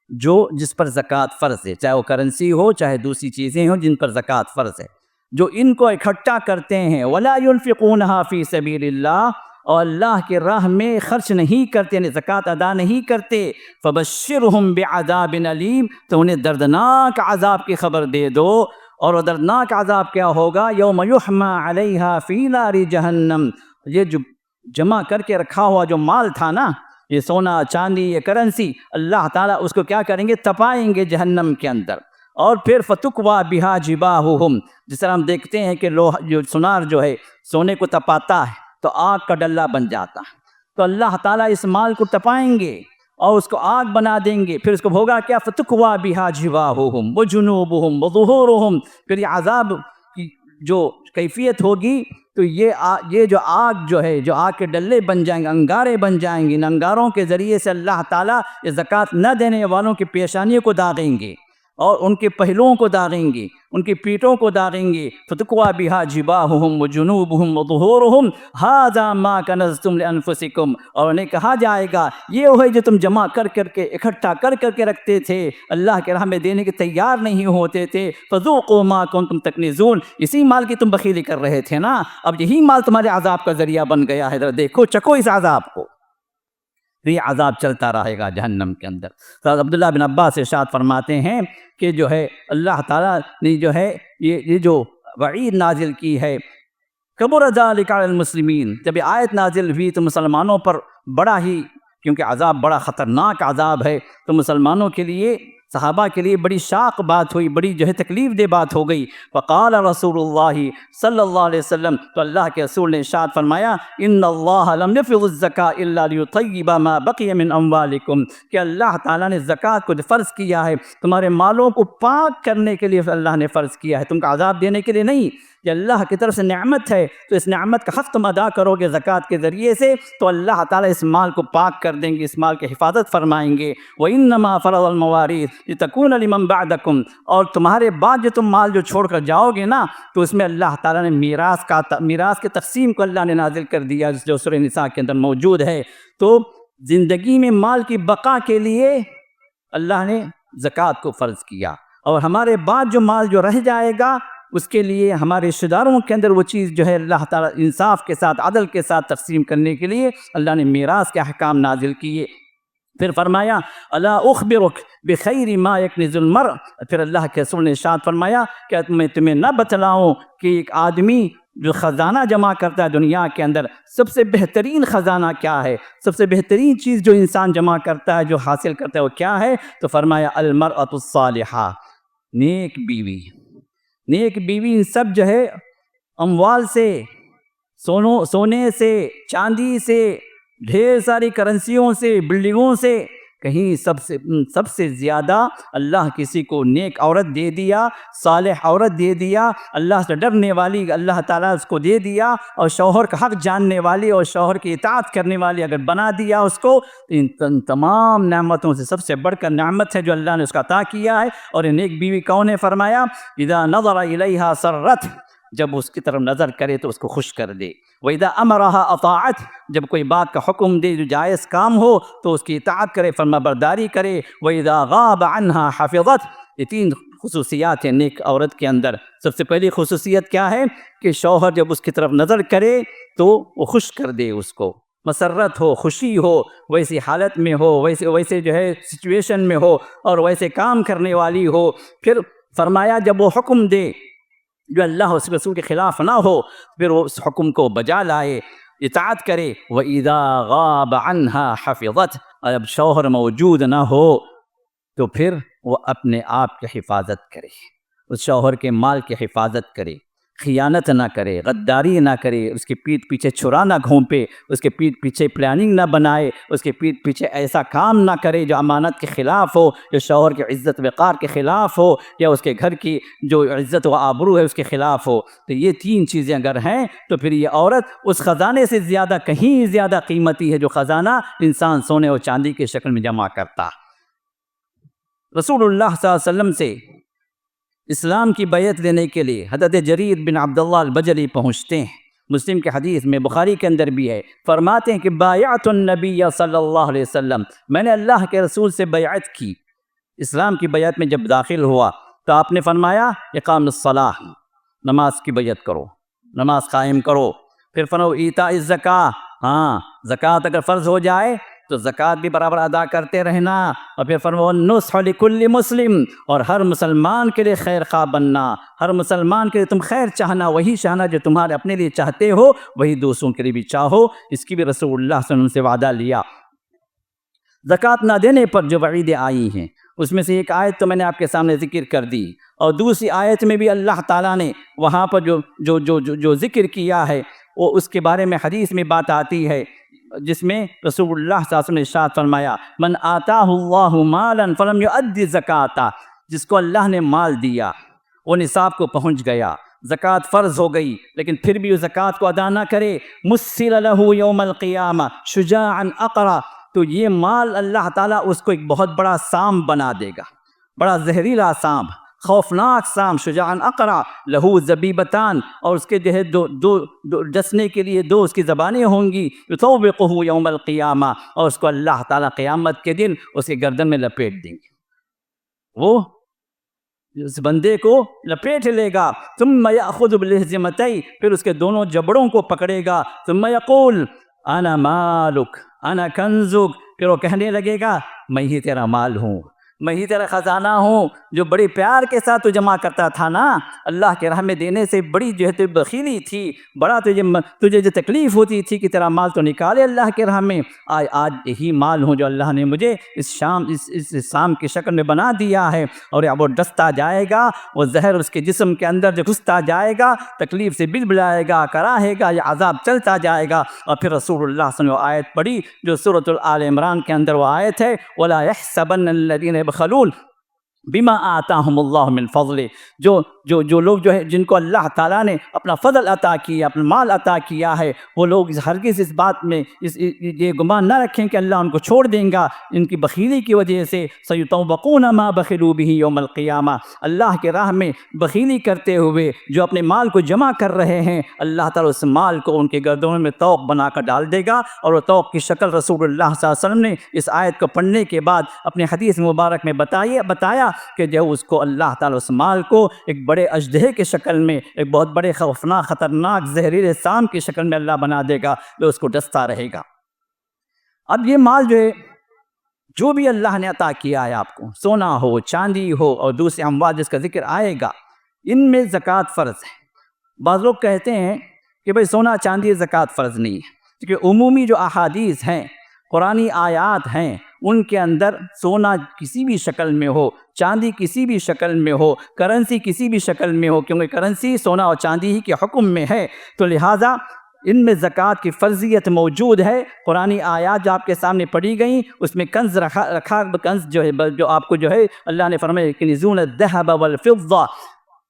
جس پر زکوٰۃ فرض ہے، چاہے وہ کرنسی ہو چاہے دوسری چیزیں ہوں جن پر زکوٰۃ فرض ہے، جو ان کو اکٹھا کرتے ہیں، ولا ينفقونها فی سبیل اللہ، اور اللہ کے راہ میں خرچ نہیں کرتے، یعنی زکوٰۃ ادا نہیں کرتے، فبشرہم بعذاب علیم، تو انہیں دردناک عذاب کی خبر دے دو۔ اور وہ دردناک عذاب کیا ہوگا؟ یوم یحمى علیہا فی نار جہنم، یہ جو جمع کر کے رکھا ہوا جو مال تھا نا، یہ سونا چاندی یہ کرنسی، اللہ تعالیٰ اس کو کیا کریں گے؟ تپائیں گے جہنم کے اندر، اور پھر فتکویٰ بہا جباہہم، جس طرح ہم دیکھتے ہیں کہ جو سونار جو ہے سونے کو تپاتا ہے تو آگ کا ڈلہ بن جاتا ہے، تو اللہ تعالیٰ اس مال کو تپائیں گے اور اس کو آگ بنا دیں گے، پھر اس کو ہوگا کیا؟ فتکویٰ بہا جباہہم وجنوبہم وظہورہم، پھر یہ عذاب کی جو کیفیت ہوگی تو یہ جو آگ جو ہے، جو آگ کے ڈلے بن جائیں گے، انگارے بن جائیں گے، ان انگاروں کے ذریعے سے اللہ تعالیٰ یہ زکوٰۃ نہ دینے والوں کی پیشانیوں کو داغیں گے، اور ان کے پہلوؤں کو داغیں گے، ان کی پیٹوں کو داغیں گے، فتکویٰ بہا جباہہم وجنوبہم وظہورہم ھذا ما کنزتم لانفسکم، اور انہیں کہا جائے گا یہ وہ ہے جو تم جمع کر کے اکٹھا کر کے رکھتے تھے، اللہ کے راہ میں دینے کے تیار نہیں ہوتے تھے، فذوقوا ما کنتم تکنزون، اسی مال کی تم بخیلی کر رہے تھے نا، اب یہی مال تمہارے عذاب کا ذریعہ بن گیا ہے، دیکھو چکو اس عذاب کو، یہ عذاب چلتا رہے گا جہنم کے اندر۔ تو عبداللہ بن عباس ارشاد فرماتے ہیں کہ جو ہے اللہ تعالیٰ نے جو ہے یہ جو وعید نازل کی ہے، کبر ذلک علی المسلمین، جب یہ آیت نازل ہوئی تو مسلمانوں پر بڑا ہی، کیونکہ عذاب بڑا خطرناک عذاب ہے، تو مسلمانوں کے لیے، صحابہ کے لیے بڑی شاق بات ہوئی، بڑی جو ہے تکلیف دہ بات ہو گئی۔ فقال رسول اللہ صلی اللہ علیہ وسلم، تو اللہ کے رسول نے ارشاد فرمایا ان اللہ لم یفرض الزکاۃ الا لیطیب ما بقی من اموالکم، کہ اللہ تعالیٰ نے زکوٰۃ کو فرض کیا ہے تمہارے مالوں کو پاک کرنے کے لیے، اللہ نے فرض کیا ہے، تم کو عذاب دینے کے لیے نہیں، یہ اللہ کی طرف سے نعمت ہے، تو اس نعمت کا حق تم ادا کرو گے زکوٰۃ کے ذریعے سے، تو اللہ تعالیٰ اس مال کو پاک کر دیں گے، اس مال کی حفاظت فرمائیں گے۔ وَإِنَّمَا فَرَضَ الْمَوَارِيثَ لِتَكُونَ لِمَن بَعْدَكُمْ، اور تمہارے بعد جو تم مال جو چھوڑ کر جاؤ گے نا، تو اس میں اللہ تعالیٰ نے میراث کے تقسیم کو اللہ نے نازل کر دیا، جو سورہ نساء کے اندر موجود ہے۔ تو زندگی میں مال کی بقا کے لیے اللہ نے زکوٰۃ کو فرض کیا، اور ہمارے بعد جو مال جو رہ جائے گا اس کے لیے ہمارے رشتہ داروں کے اندر وہ چیز جو ہے اللہ تعالیٰ انصاف کے ساتھ عدل کے ساتھ تقسیم کرنے کے لیے اللہ نے میراث کے احکام نازل کیے۔ پھر فرمایا الا اخبرک بخیر ما یکنز المرء، پھر اللہ کے رسول نے ارشاد فرمایا کہ میں تمہیں نہ بتلاؤں کہ ایک آدمی جو خزانہ جمع کرتا ہے دنیا کے اندر، سب سے بہترین خزانہ کیا ہے، سب سے بہترین چیز جو انسان جمع کرتا ہے، جو حاصل کرتا ہے، وہ کیا ہے؟ تو فرمایا المرأۃ الصالحہ، نیک بیوی۔ نیک بیوی ان سب جو ہے اموال سے، سونے سے، چاندی سے، ڈھیر ساری کرنسیوں سے، بلڈنگوں سے کہیں سب سے زیادہ اللہ کسی کو نیک عورت دے دیا، صالح عورت دے دیا، اللہ سے ڈرنے والی اللہ تعالیٰ اس کو دے دیا، اور شوہر کا حق جاننے والی اور شوہر کی اطاعت کرنے والی اگر بنا دیا اس کو، ان تمام نعمتوں سے سب سے بڑھ کر نعمت ہے جو اللہ نے اس کا عطا کیا ہے۔ اور یہ نیک بیوی کون ہے؟ فرمایا اذا نظر الیہا سرت، جب اس کی طرف نظر کرے تو اس کو خوش کر دے، وَإِذَا أَمَرَهَا اطاعت، جب کوئی بات کا حکم دے جو جائز کام ہو تو اس کی اطاعت کرے، فرما برداری کرے، وَإِذَا غَابَ عَنْهَا حَفِظَتْ۔ یہ تین خصوصیات ہیں نیک عورت کے اندر۔ سب سے پہلی خصوصیت کیا ہے کہ شوہر جب اس کی طرف نظر کرے تو وہ خوش کر دے، اس کو مسرت ہو، خوشی ہو، ویسی حالت میں ہو، ویسے جو ہے سچویشن میں ہو، اور ویسے کام کرنے والی ہو۔ پھر فرمایا جب وہ حکم دے جو اللہ اس رسول کے خلاف نہ ہو، پھر وہ اس حکم کو بجا لائے، اطاعت کرے۔ وَإِذَا غَابَ عَنْهَا حَفِظَتْ، اور جب شوہر موجود نہ ہو تو پھر وہ اپنے آپ کی حفاظت کرے، اس شوہر کے مال کی حفاظت کرے، خیانت نہ کرے، غداری نہ کرے، اس کے پیٹھ پیچھے چھرا نہ گھونپے، اس کے پیٹھ پیچھے پلاننگ نہ بنائے، اس کے پیٹھ پیچھے ایسا کام نہ کرے جو امانت کے خلاف ہو، جو شوہر کی عزت وقار کے خلاف ہو، یا اس کے گھر کی جو عزت و آبرو ہے اس کے خلاف ہو۔ تو یہ تین چیزیں اگر ہیں تو پھر یہ عورت اس خزانے سے زیادہ، کہیں زیادہ قیمتی ہے جو خزانہ انسان سونے اور چاندی کی شکل میں جمع کرتا۔ رسول اللہ صلی اللہ علیہ وسلم سے اسلام کی بیعت لینے کے لیے حضرت جریر بن عبداللہ البجلی پہنچتے ہیں، مسلم کے حدیث میں، بخاری کے اندر بھی ہے، فرماتے ہیں کہ بایعت النبی صلی اللہ علیہ وسلم، میں نے اللہ کے رسول سے بیعت کی۔ اسلام کی بیعت میں جب داخل ہوا تو آپ نے فرمایا اقام الصلاۃ، نماز کی بیعت کرو، نماز قائم کرو۔ پھر فرمایا ایتاء الزکاۃ، ہاں زکوٰۃ اگر فرض ہو جائے تو زکوٰۃ بھی برابر ادا کرتے رہنا۔ اور پھر فرمایا النصح لکل مسلم، اور ہر مسلمان کے لیے خیر خواہ بننا، ہر مسلمان کے لیے تم خیر چاہنا، وہی چاہنا جو تمہارے اپنے لیے چاہتے ہو وہی دوسروں کے لیے بھی چاہو۔ اس کی بھی رسول اللہ صلی اللہ علیہ وسلم سے وعدہ لیا۔ زکوٰۃ نہ دینے پر جو وعیدیں آئی ہیں اس میں سے ایک آیت تو میں نے آپ کے سامنے ذکر کر دی، اور دوسری آیت میں بھی اللہ تعالیٰ نے وہاں پر جو ذکر کیا ہے وہ اس کے بارے میں حدیث میں بات آتی ہے، جس میں رسول اللہ صلی اللہ علیہ وسلم نے ارشاد فرمایا من آتاہ اللہ مالا فلم یؤد الزکاۃ، جس کو اللہ نے مال دیا، وہ نصاب کو پہنچ گیا، زکوٰۃ فرض ہو گئی، لیکن پھر بھی وہ زکوٰۃ کو ادا نہ کرے، مثل لہ یوم القیامہ شجاعا اقرا، تو یہ مال اللہ تعالیٰ اس کو ایک بہت بڑا سانپ بنا دے گا، بڑا زہریلا سانپ، خوفناک سانپ، شجاعا اقرا لہو زبیبتان، اور اس کے جو ہے دو ڈسنے کے لیے دو اس کی زبانیں ہوں گی، یطوقہ یوم القیامہ، اور اس کو اللہ تعالیٰ قیامت کے دن اس کے گردن میں لپیٹ دیں گے، وہ اس بندے کو لپیٹ لے گا، ثم یأخذ بالحزمتین، پھر اس کے دونوں جبڑوں کو پکڑے گا، ثم یقول انا مالک انا کنزک، پھر وہ کہنے لگے گا میں ہی تیرا مال ہوں، میں ہی تیرا خزانہ ہوں، جو بڑی پیار کے ساتھ تو جمع کرتا تھا نا، اللہ کے راہ میں دینے سے بڑی جو ہے تو بخیلی تھی، بڑا تجھے جو تکلیف ہوتی تھی کہ تیرا مال تو نکالے اللہ کے راہ میں، آج یہی مال ہوں جو اللہ نے مجھے اس شام کی شکل میں بنا دیا ہے، اور اب وہ ڈستا جائے گا، وہ زہر اس کے جسم کے اندر جو گھستا جائے گا، تکلیف سے بلبلائے گا، کراہے گا، یہ عذاب چلتا جائے گا۔ اور پھر رسول اللہ صلی اللہ علیہ وسلم آیت پڑھی جو سورۃ آل عمران کے اندر وہ آیت ہے وَلَا يَحْسَبَنَّ الَّذِينَ يَبْخَلُونَ بما آتاہم اللہ من فضل، جو لوگ جو ہے جن کو اللہ تعالیٰ نے اپنا فضل عطا کیا، اپنا مال عطا کیا ہے، وہ لوگ ہرگز اس بات میں یہ گمان نہ رکھیں کہ اللہ ان کو چھوڑ دیں گا ان کی بخیلی کی وجہ سے۔ سیطوقون ما بخلوا به یوم القیامہ، اللہ کے راہ میں بخیلی کرتے ہوئے جو اپنے مال کو جمع کر رہے ہیں، اللہ تعالیٰ اس مال کو ان کے گردنوں میں طوق بنا کر ڈال دے گا، اور وہ طوق کی شکل رسول اللہ صلی اللہ علیہ وسلم نے اس آیت کو پڑھنے کے بعد اپنے حدیث مبارک میں بتایا کہ جو اس کو اللہ تعالیٰ اس مال کو ایک بڑے اژدہے کی شکل میں، ایک بہت بڑے خوفناک خطرناک زہریلے سام کی شکل میں اللہ بنا دے گا، جو اس کو ڈستا رہے گا۔ اب یہ مال جو ہے، جو بھی اللہ نے عطا کیا ہے آپ کو، سونا ہو، چاندی ہو اور دوسرے اموال جس کا ذکر آئے گا، ان میں زکوٰۃ فرض ہے۔ بعض لوگ کہتے ہیں کہ بھئی سونا چاندی زکوٰۃ فرض نہیں ہے، کیونکہ عمومی جو احادیث ہیں، قرآنی آیات ہیں، ان کے اندر سونا کسی بھی شکل میں ہو، چاندی کسی بھی شکل میں ہو، کرنسی کسی بھی شکل میں ہو، کیونکہ کرنسی سونا اور چاندی ہی کے حکم میں ہے، تو لہٰذا ان میں زکوٰۃ کی فرضیت موجود ہے۔ قرآنی آیات جو آپ کے سامنے پڑھی گئیں، اس میں کنز رکھا کنز جو ہے، جو آپ کو جو ہے اللہ نے فرمایا کہ یکنزون الذهب والفضة،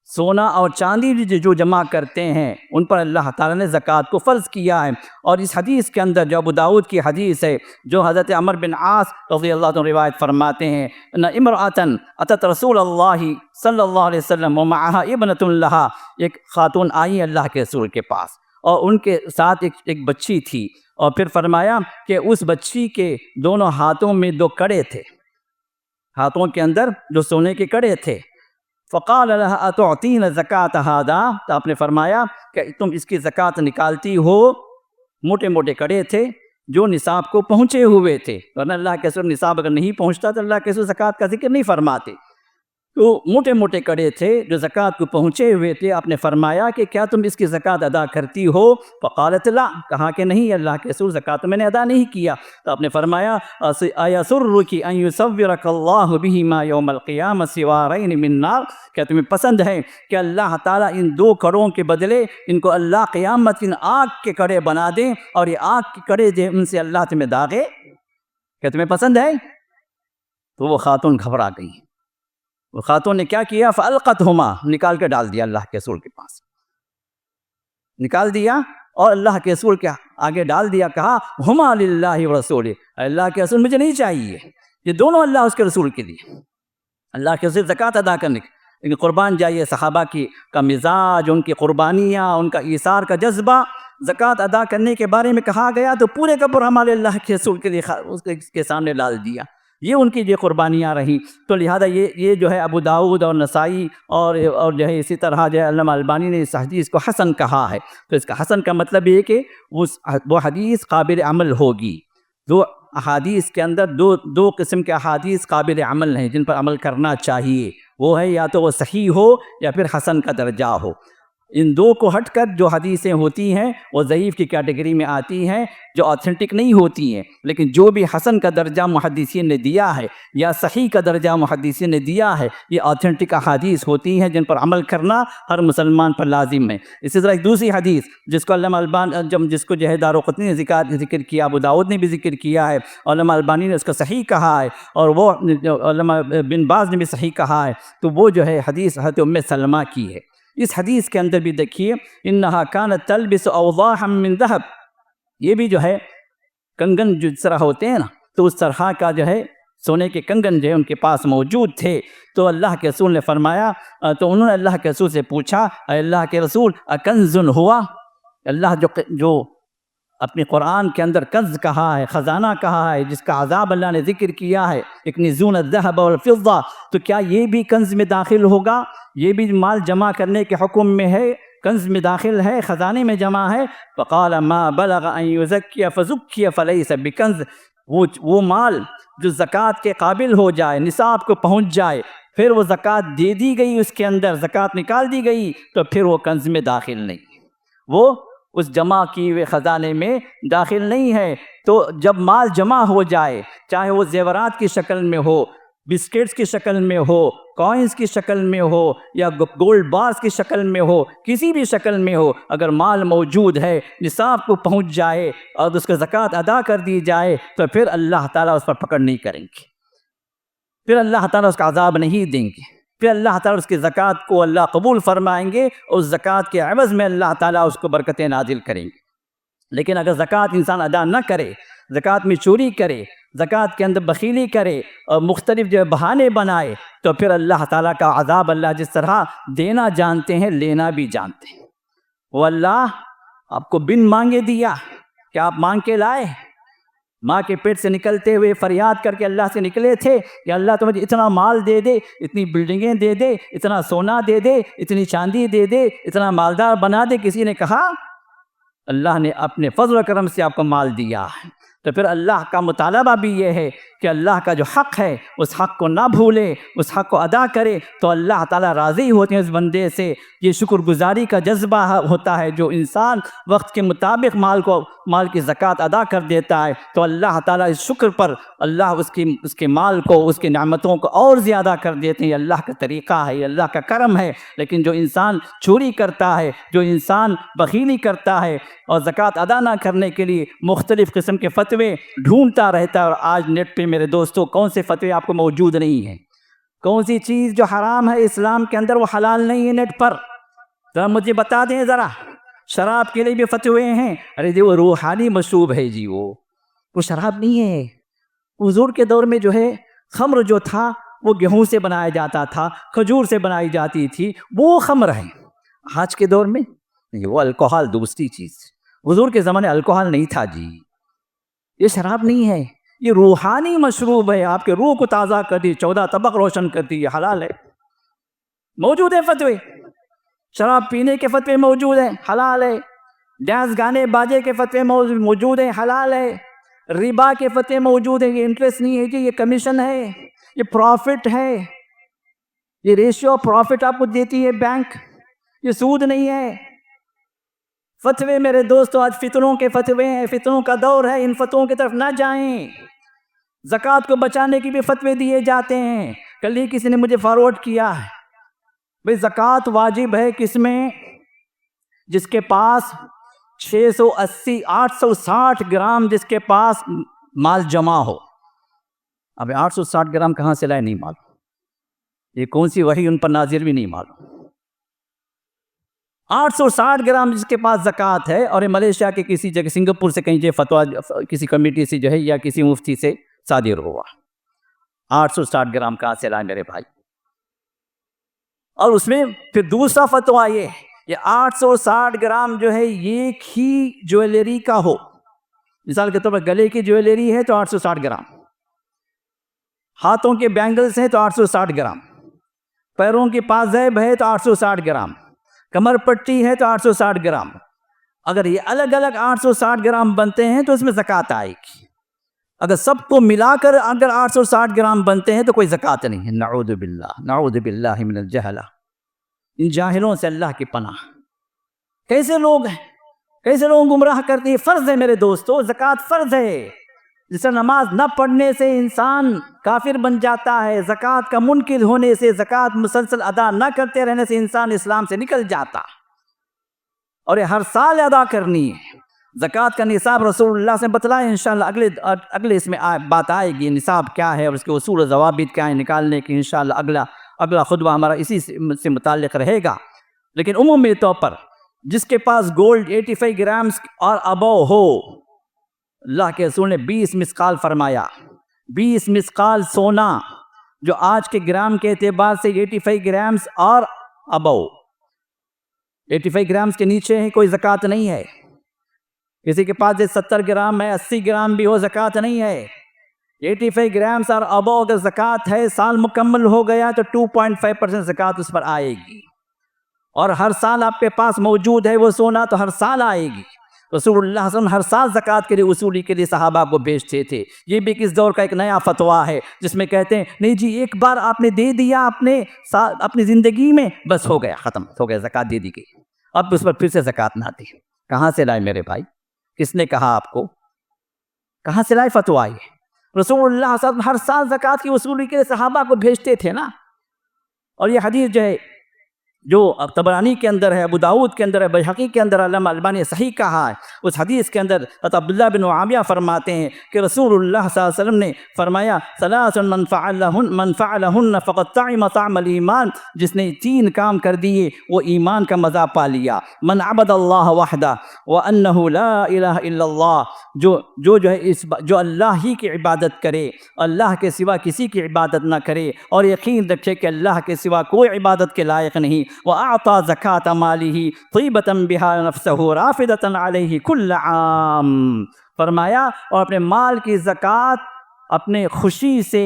سونا اور چاندی جو جمع کرتے ہیں ان پر اللہ تعالیٰ نے زکوٰۃ کو فرض کیا ہے۔ اور اس حدیث کے اندر جو ابو داؤد کی حدیث ہے، جو حضرت عمر بن عاص رضی اللہ عنہ روایت فرماتے ہیں، ان امرأۃ اتت رسول اللہ صلی اللہ علیہ وسلم ومعها ابنۃ لها، ایک خاتون آئی اللہ کے رسول کے پاس اور ان کے ساتھ ایک بچی تھی، اور پھر فرمایا کہ اس بچی کے دونوں ہاتھوں میں 2 کڑے تھے، ہاتھوں کے اندر جو سونے کے کڑے تھے۔ فقال لها اتعطین زکاۃ ھذا، تو آپ نے فرمایا کہ تم اس کی زکوٰۃ نکالتی ہو؟ موٹے موٹے کڑے تھے جو نصاب کو پہنچے ہوئے تھے، ورنہ اللہ کے رسول نصاب اگر نہیں پہنچتا تو اللہ کے رسول زکوٰۃ کا ذکر نہیں فرماتے، تو موٹے موٹے کڑے تھے جو زکوٰۃ کو پہنچے ہوئے تھے۔ آپ نے فرمایا کہ کیا تم اس کی زکوٰۃ ادا کرتی ہو؟ فقالت لا، کہا کہ نہیں اللہ کے رسول، زکوٰۃ میں نے ادا نہیں کیا۔ تو آپ نے فرمایا ایسرک ان یصورک اللہ بہما یوم القیامۃ سوارین من نار، کیا تمہیں پسند ہے کہ اللہ تعالیٰ ان 2 کڑوں کے بدلے ان کو اللہ قیامت ان آگ کے کڑے بنا دیں، اور یہ آگ کے کڑے جو ان سے اللہ تمہیں داغے؟ کیا تمہیں پسند ہے؟ تو وہ خاتون گھبرا گئی۔ وہ خاتون نے کیا کیا؟ فَأَلْقَتْهُمَا، نکال کے ڈال دیا اللہ کے رسول کے پاس، نکال دیا اور اللہ کے رسول کے آگے ڈال دیا، کہا ہما للہ ورسولہ، اللہ کے رسول مجھے نہیں چاہیے، یہ دونوں اللہ اس کے رسول کے لیے، اللہ کے رسول زکوٰۃ ادا کرنے کے لیکن قربان جائیے صحابہ کا مزاج، ان کی قربانیاں، ان کا ایثار کا جذبہ، زکوٰۃ ادا کرنے کے بارے میں کہا گیا تو پورے کا پورا ہمارے اللہ کے رسول کے لیے اس کے سامنے ڈال دیا، یہ ان کی جو قربانیاں رہیں۔ تو لہذا یہ جو ہے ابو داؤد اور نسائی اور جو ہے اسی طرح جو ہے علامہ البانی نے اس حدیث کو حسن کہا ہے۔ تو اس کا حسن کا مطلب یہ ہے کہ وہ حدیث قابل عمل ہوگی۔ 2 احادیث کے اندر دو قسم کے احادیث قابل عمل ہیں جن پر عمل کرنا چاہیے، وہ ہے یا تو وہ صحیح ہو یا پھر حسن کا درجہ ہو۔ ان 2 کو ہٹ کر جو حدیثیں ہوتی ہیں وہ ضعیف کی کیٹیگری میں آتی ہیں، جو آتھینٹک نہیں ہوتی ہیں، لیکن جو بھی حسن کا درجہ محدثین نے دیا ہے یا صحیح کا درجہ محدثین نے دیا ہے، یہ آتھینٹک احادیث ہوتی ہیں جن پر عمل کرنا ہر مسلمان پر لازم ہے۔ اسی طرح ایک دوسری حدیث جس کو علامہ البانی جس کو جو ہے دارقطنی نے ذکر کیا، ابو داؤد نے بھی ذکر کیا ہے، علامہ البانی نے اس کو صحیح کہا ہے، اور وہ علامہ بن باز نے بھی صحیح کہا ہے، تو وہ جو ہے حدیث حضرت ام سلمہ کی ہے۔ اس حدیث کے اندر بھی دیکھیے انہا کانت تلبس اوضاحا من ذہب، یہ بھی جو ہے کنگن جس طرح ہوتے ہیں نا، تو اس طرح کا جو ہے سونے کے کنگن جو ہے ان کے پاس موجود تھے۔ تو اللہ کے رسول نے فرمایا، تو انہوں نے اللہ کے رسول سے پوچھا، اے اللہ کے رسول اکنز ہوا؟ اللہ جو اپنے قرآن کے اندر کنز کہا ہے، خزانہ کہا ہے، جس کا عذاب اللہ نے ذکر کیا ہے، یکنزون الذهب والفضة، تو کیا یہ بھی کنز میں داخل ہوگا؟ یہ بھی مال جمع کرنے کے حکم میں ہے، کنز میں داخل ہے، خزانے میں جمع ہے؟ فقال ما بلغ ان یزکی فزکی فلیس بکنز، وہ مال جو زکوٰۃ کے قابل ہو جائے، نصاب کو پہنچ جائے، پھر وہ زکوٰۃ دے دی گئی، اس کے اندر زکوٰۃ نکال دی گئی، تو پھر وہ کنز میں داخل نہیں، وہ اس جمع کی ہوئے خزانے میں داخل نہیں ہے۔ تو جب مال جمع ہو جائے، چاہے وہ زیورات کی شکل میں ہو، بسکٹس کی شکل میں ہو، کوئنس کی شکل میں ہو، یا گولڈ بارز کی شکل میں ہو، کسی بھی شکل میں ہو، اگر مال موجود ہے، نصاب کو پہنچ جائے اور اس کو زکوٰۃ ادا کر دی جائے، تو پھر اللہ تعالیٰ اس پر پکڑ نہیں کریں گے۔ پھر اللہ تعالیٰ اس کا عذاب نہیں دیں گے، پھر اللہ تعالیٰ اس کی زکوٰۃ کو اللہ قبول فرمائیں گے اور اس زکوٰۃ کے عوض میں اللہ تعالیٰ اس کو برکتیں نازل کریں گے۔ لیکن اگر زکوٰۃ انسان ادا نہ کرے، زکوٰۃ میں چوری کرے، زکوٰۃ کے اندر بخیلی کرے اور مختلف جو بہانے بنائے، تو پھر اللہ تعالیٰ کا عذاب اللہ جس طرح دینا جانتے ہیں لینا بھی جانتے ہیں۔ وہ اللہ آپ کو بن مانگے دیا، کیا آپ مانگ کے لائے؟ ماں کے پیٹ سے نکلتے ہوئے فریاد کر کے اللہ سے نکلے تھے کہ اللہ تو مجھے اتنا مال دے دے، اتنی بلڈنگیں دے دے، اتنا سونا دے دے، اتنی چاندی دے دے، اتنا مالدار بنا دے؟ کسی نے کہا؟ اللہ نے اپنے فضل و کرم سے آپ کو مال دیا ہے۔ تو پھر اللہ کا مطالبہ بھی یہ ہے کہ اللہ کا جو حق ہے اس حق کو نہ بھولے، اس حق کو ادا کرے، تو اللہ تعالیٰ راضی ہوتے ہیں اس بندے سے۔ یہ شکر گزاری کا جذبہ ہوتا ہے، جو انسان وقت کے مطابق مال کی زکوٰۃ ادا کر دیتا ہے تو اللہ تعالیٰ اس شکر پر اللہ اس کے مال کو، اس کے نعمتوں کو اور زیادہ کر دیتے ہیں۔ یہ اللہ کا طریقہ ہے، یہ اللہ کا کرم ہے۔ لیکن جو انسان چوری کرتا ہے، جو انسان بخیلی کرتا ہے اور زکوٰۃ ادا نہ کرنے کے لیے مختلف قسم کے فتوے ڈھونڈتا رہتا ہے، اور آج نیٹ پہ میرے دوستوں کون سے فتوے آپ کو موجود نہیں ہیں؟ کون سی چیز جو حرام ہے اسلام کے اندر وہ حلال نہیں ہے نیٹ پر؟ ذرا مجھے بتا دیں ذرا۔ شراب کے لیے بھی فتوے ہیں، ارے جی وہ روحانی مشروب ہے جی، وہ شراب نہیں ہے۔ حضور کے دور میں جو ہے خمر جو تھا وہ گیہوں سے بنایا جاتا تھا، کھجور سے بنائی جاتی تھی، وہ خمر ہے۔ آج کے دور میں وہ الکوحل دوسری چیز۔ حضور کے زمانے الکوحل نہیں تھا جی، یہ شراب نہیں ہے، یہ روحانی مشروب ہے، آپ کے روح کو تازہ کرتی، 14 طبق روشن کرتی، یہ حلال ہے۔ موجود ہے فتوے، شراب پینے کے فتوے موجود ہیں، حلال ہے۔ ڈانس گانے باجے کے فتوے موجود ہیں، حلال ہے۔ ربا کے فتوے موجود ہیں، یہ انٹرسٹ نہیں ہے جی، یہ کمیشن ہے، یہ پروفٹ ہے، یہ ریشیو پروفٹ آپ کو دیتی ہے بینک، یہ سود نہیں ہے۔ فتوے میرے دوستو آج فتنوں کے فتوے ہیں، فتنوں کا دور ہے، ان فتووں کی طرف نہ جائیں۔ زکوٰۃ کو بچانے کی بھی فتوے دیے جاتے ہیں۔ کل ہی کسی نے مجھے فارورڈ کیا ہے، بھئی زکوٰۃ واجب ہے کس میں؟ جس کے پاس 680 860 گرام جس کے پاس مال جمع ہو۔ اب 860 گرام کہاں سے لائے نہیں معلوم، یہ کون سی وحی ان پر نازل بھی نہیں معلوم۔ 860 گرام جس کے پاس زکوٰۃ ہے، اور ملیشیا کے کسی جگہ سنگاپور سے کہیں فتویٰ کسی کمیٹی سے جو ہے یا کسی مفتی سے صادر ہوا۔ 860 گرام کہاں سے لائے میرے بھائی؟ اور اس میں پھر دوسرا فتویٰ یہ 860 گرام جو ہے ایک ہی جویلری کا ہو۔ مثال کے طور پر گلے کی جویلری ہے تو 860 گرام، ہاتھوں کے بینگلز ہیں تو 860 گرام، پیروں کی پازیب ہے تو 860 گرام، کمر پٹی ہے تو 860 گرام۔ اگر یہ الگ الگ 860 گرام بنتے ہیں تو اس میں زکوٰۃ آئے گی۔ اگر سب کو ملا کر اگر 860 گرام بنتے ہیں تو کوئی زکوٰۃ نہیں ہے۔ نعوذ باللہ من الجہلہ، ان جاہلوں سے اللہ کی پناہ۔ کیسے لوگ ہیں، کیسے لوگ گمراہ کرتے ہیں؟ فرض ہے میرے دوستو، زکوٰۃ فرض ہے۔ جس طرح نماز نہ پڑھنے سے انسان کافر بن جاتا ہے، زکوٰۃ کا منکر ہونے سے، زکوٰۃ مسلسل ادا نہ کرتے رہنے سے انسان اسلام سے نکل جاتا، اور یہ ہر سال ادا کرنی ہے۔ زکوٰۃ کا نصاب رسول اللہ سے بتلائے، انشاءاللہ اگلے اس میں بات آئے گی، نصاب کیا ہے اور اس کے اصول و ضوابط کیا ہے نکالنے کی۔ انشاءاللہ اگلا خطبہ ہمارا اسی سے متعلق رہے گا۔ لیکن عمومی طور پر جس کے پاس گولڈ 85 گرامز اور ابو ہو، اللہ کے رسول نے 20 مثقال فرمایا، 20 مثقال سونا جو آج کے گرام کے اعتبار سے 85 گرامز اور ابو، 85 گرامز کے نیچے ہے کوئی زکوٰۃ نہیں ہے۔ کسی کے پاس 70 گرام ہے، 80 گرام بھی ہو، زکوٰۃ نہیں ہے۔ 85 گرامز اور ابو اگر زکوٰۃ ہے، سال مکمل ہو گیا تو 2.5% زکوٰۃ اس پر آئے گی، اور ہر سال آپ کے پاس موجود ہے وہ سونا تو ہر سال آئے گی۔ رسول اللہ صلی اللہ علیہ وسلم ہر سال زکوٰۃ کے لیے وصولی کے لیے صحابہ کو بھیجتے تھے۔ یہ بھی کس دور کا ایک نیا فتویٰ ہے جس میں کہتے ہیں نہیں جی ایک بار آپ نے دے دیا اپنی زندگی میں، بس ہو گیا، ختم ہو گیا، زکوٰۃ دے دی گئی، اب اس پر پھر سے زکوٰۃ نہ دی۔ کہاں سے لائے میرے بھائی؟ کس نے کہا آپ کو؟ کہاں سے لائے فتویٰ؟ رسول اللہ صلی اللہ علیہ وسلم ہر سال زکوٰۃ کی وصولی کے لیے صحابہ کو بھیجتے تھے نا۔ اور یہ حدیث جو ہے جو طبرانی کے اندر ہے، ابو داؤد کے اندر ہے، بیہقی کے اندر، علامہ البانی نے صحیح کہا ہے۔ اس حدیث کے اندر حضرت عبداللہ بن معاویہ فرماتے ہیں کہ رسول اللہ صلی اللہ علیہ وسلم نے فرمایا ثلاث من فعلہن فقد طعم طعم الایمان، جس نے 3 کام کر دیے وہ ایمان کا مزہ پا لیا۔ من عبد اللہ وحدہ وانہ لا الہ الا اللہ، جو ہے جو اللہ ہی کی عبادت کرے، اللہ کے سوا کسی کی عبادت نہ کرے، اور یقین رکھے کہ اللہ کے سوا کوئی عبادت کے لائق نہیں۔ وَأَعْطَى زَكَاةَ مَالِهِ طِيبَةً بِهَا نَفْسَهُ رَافِدَةً عَلَيْهِ كُلَّ عَامٍ، فرمایا اور اپنے مال کی زکوٰۃ اپنے خوشی سے،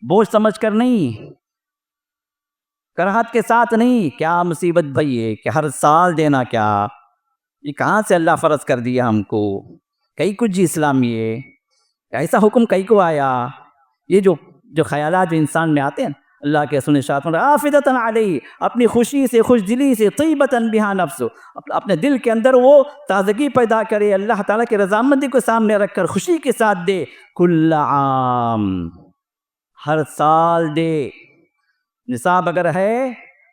بوجھ سمجھ کر نہیں، کراہت کے ساتھ نہیں۔ کیا مصیبت بھئی ہے کہ ہر سال دینا، کیا یہ کہاں سے اللہ فرض کر دیا ہم کو؟ کئی کچھ جی اسلامی ہے، ایسا حکم کئی کو آیا؟ یہ جو خیالات جو انسان میں آتے ہیں، اللہ کے رسول نے ارشاد فرمایا آفدتاً علیہ، اپنی خوشی سے، خوش دلی سے، طیبتاً بہا نفس، اپنے دل کے اندر وہ تازگی پیدا کرے، اللہ تعالیٰ کی رضامندی کو سامنے رکھ کر خوشی کے ساتھ دے۔ کل عام، ہر سال دے۔ نصاب اگر ہے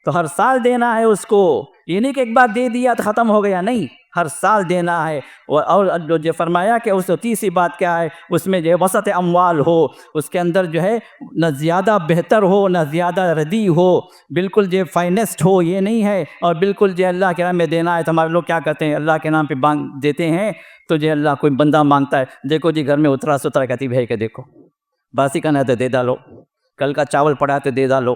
تو ہر سال دینا ہے اس کو، یہ نہیں کہ ایک بار دے دیا تو ختم ہو گیا، نہیں، ہر سال دینا ہے۔ اور جو فرمایا کہ اس تیسری بات کیا ہے، اس میں جو ہے وسط اموال ہو، اس کے اندر جو ہے نہ زیادہ بہتر ہو نہ زیادہ ردی ہو، بالکل جو فائنسٹ ہو، یہ نہیں ہے۔ اور بالکل جو اللہ کے نام میں دینا ہے تو ہمارے لوگ کیا کرتے ہیں، اللہ کے نام پہ دیتے ہیں تو جو اللہ کوئی بندہ مانگتا ہے، دیکھو جی گھر میں اترا سترا کہتی بھائی کہ دیکھو باسی کا نہ تو دے ڈالو، کل کا چاول پڑا تو دے ڈالو۔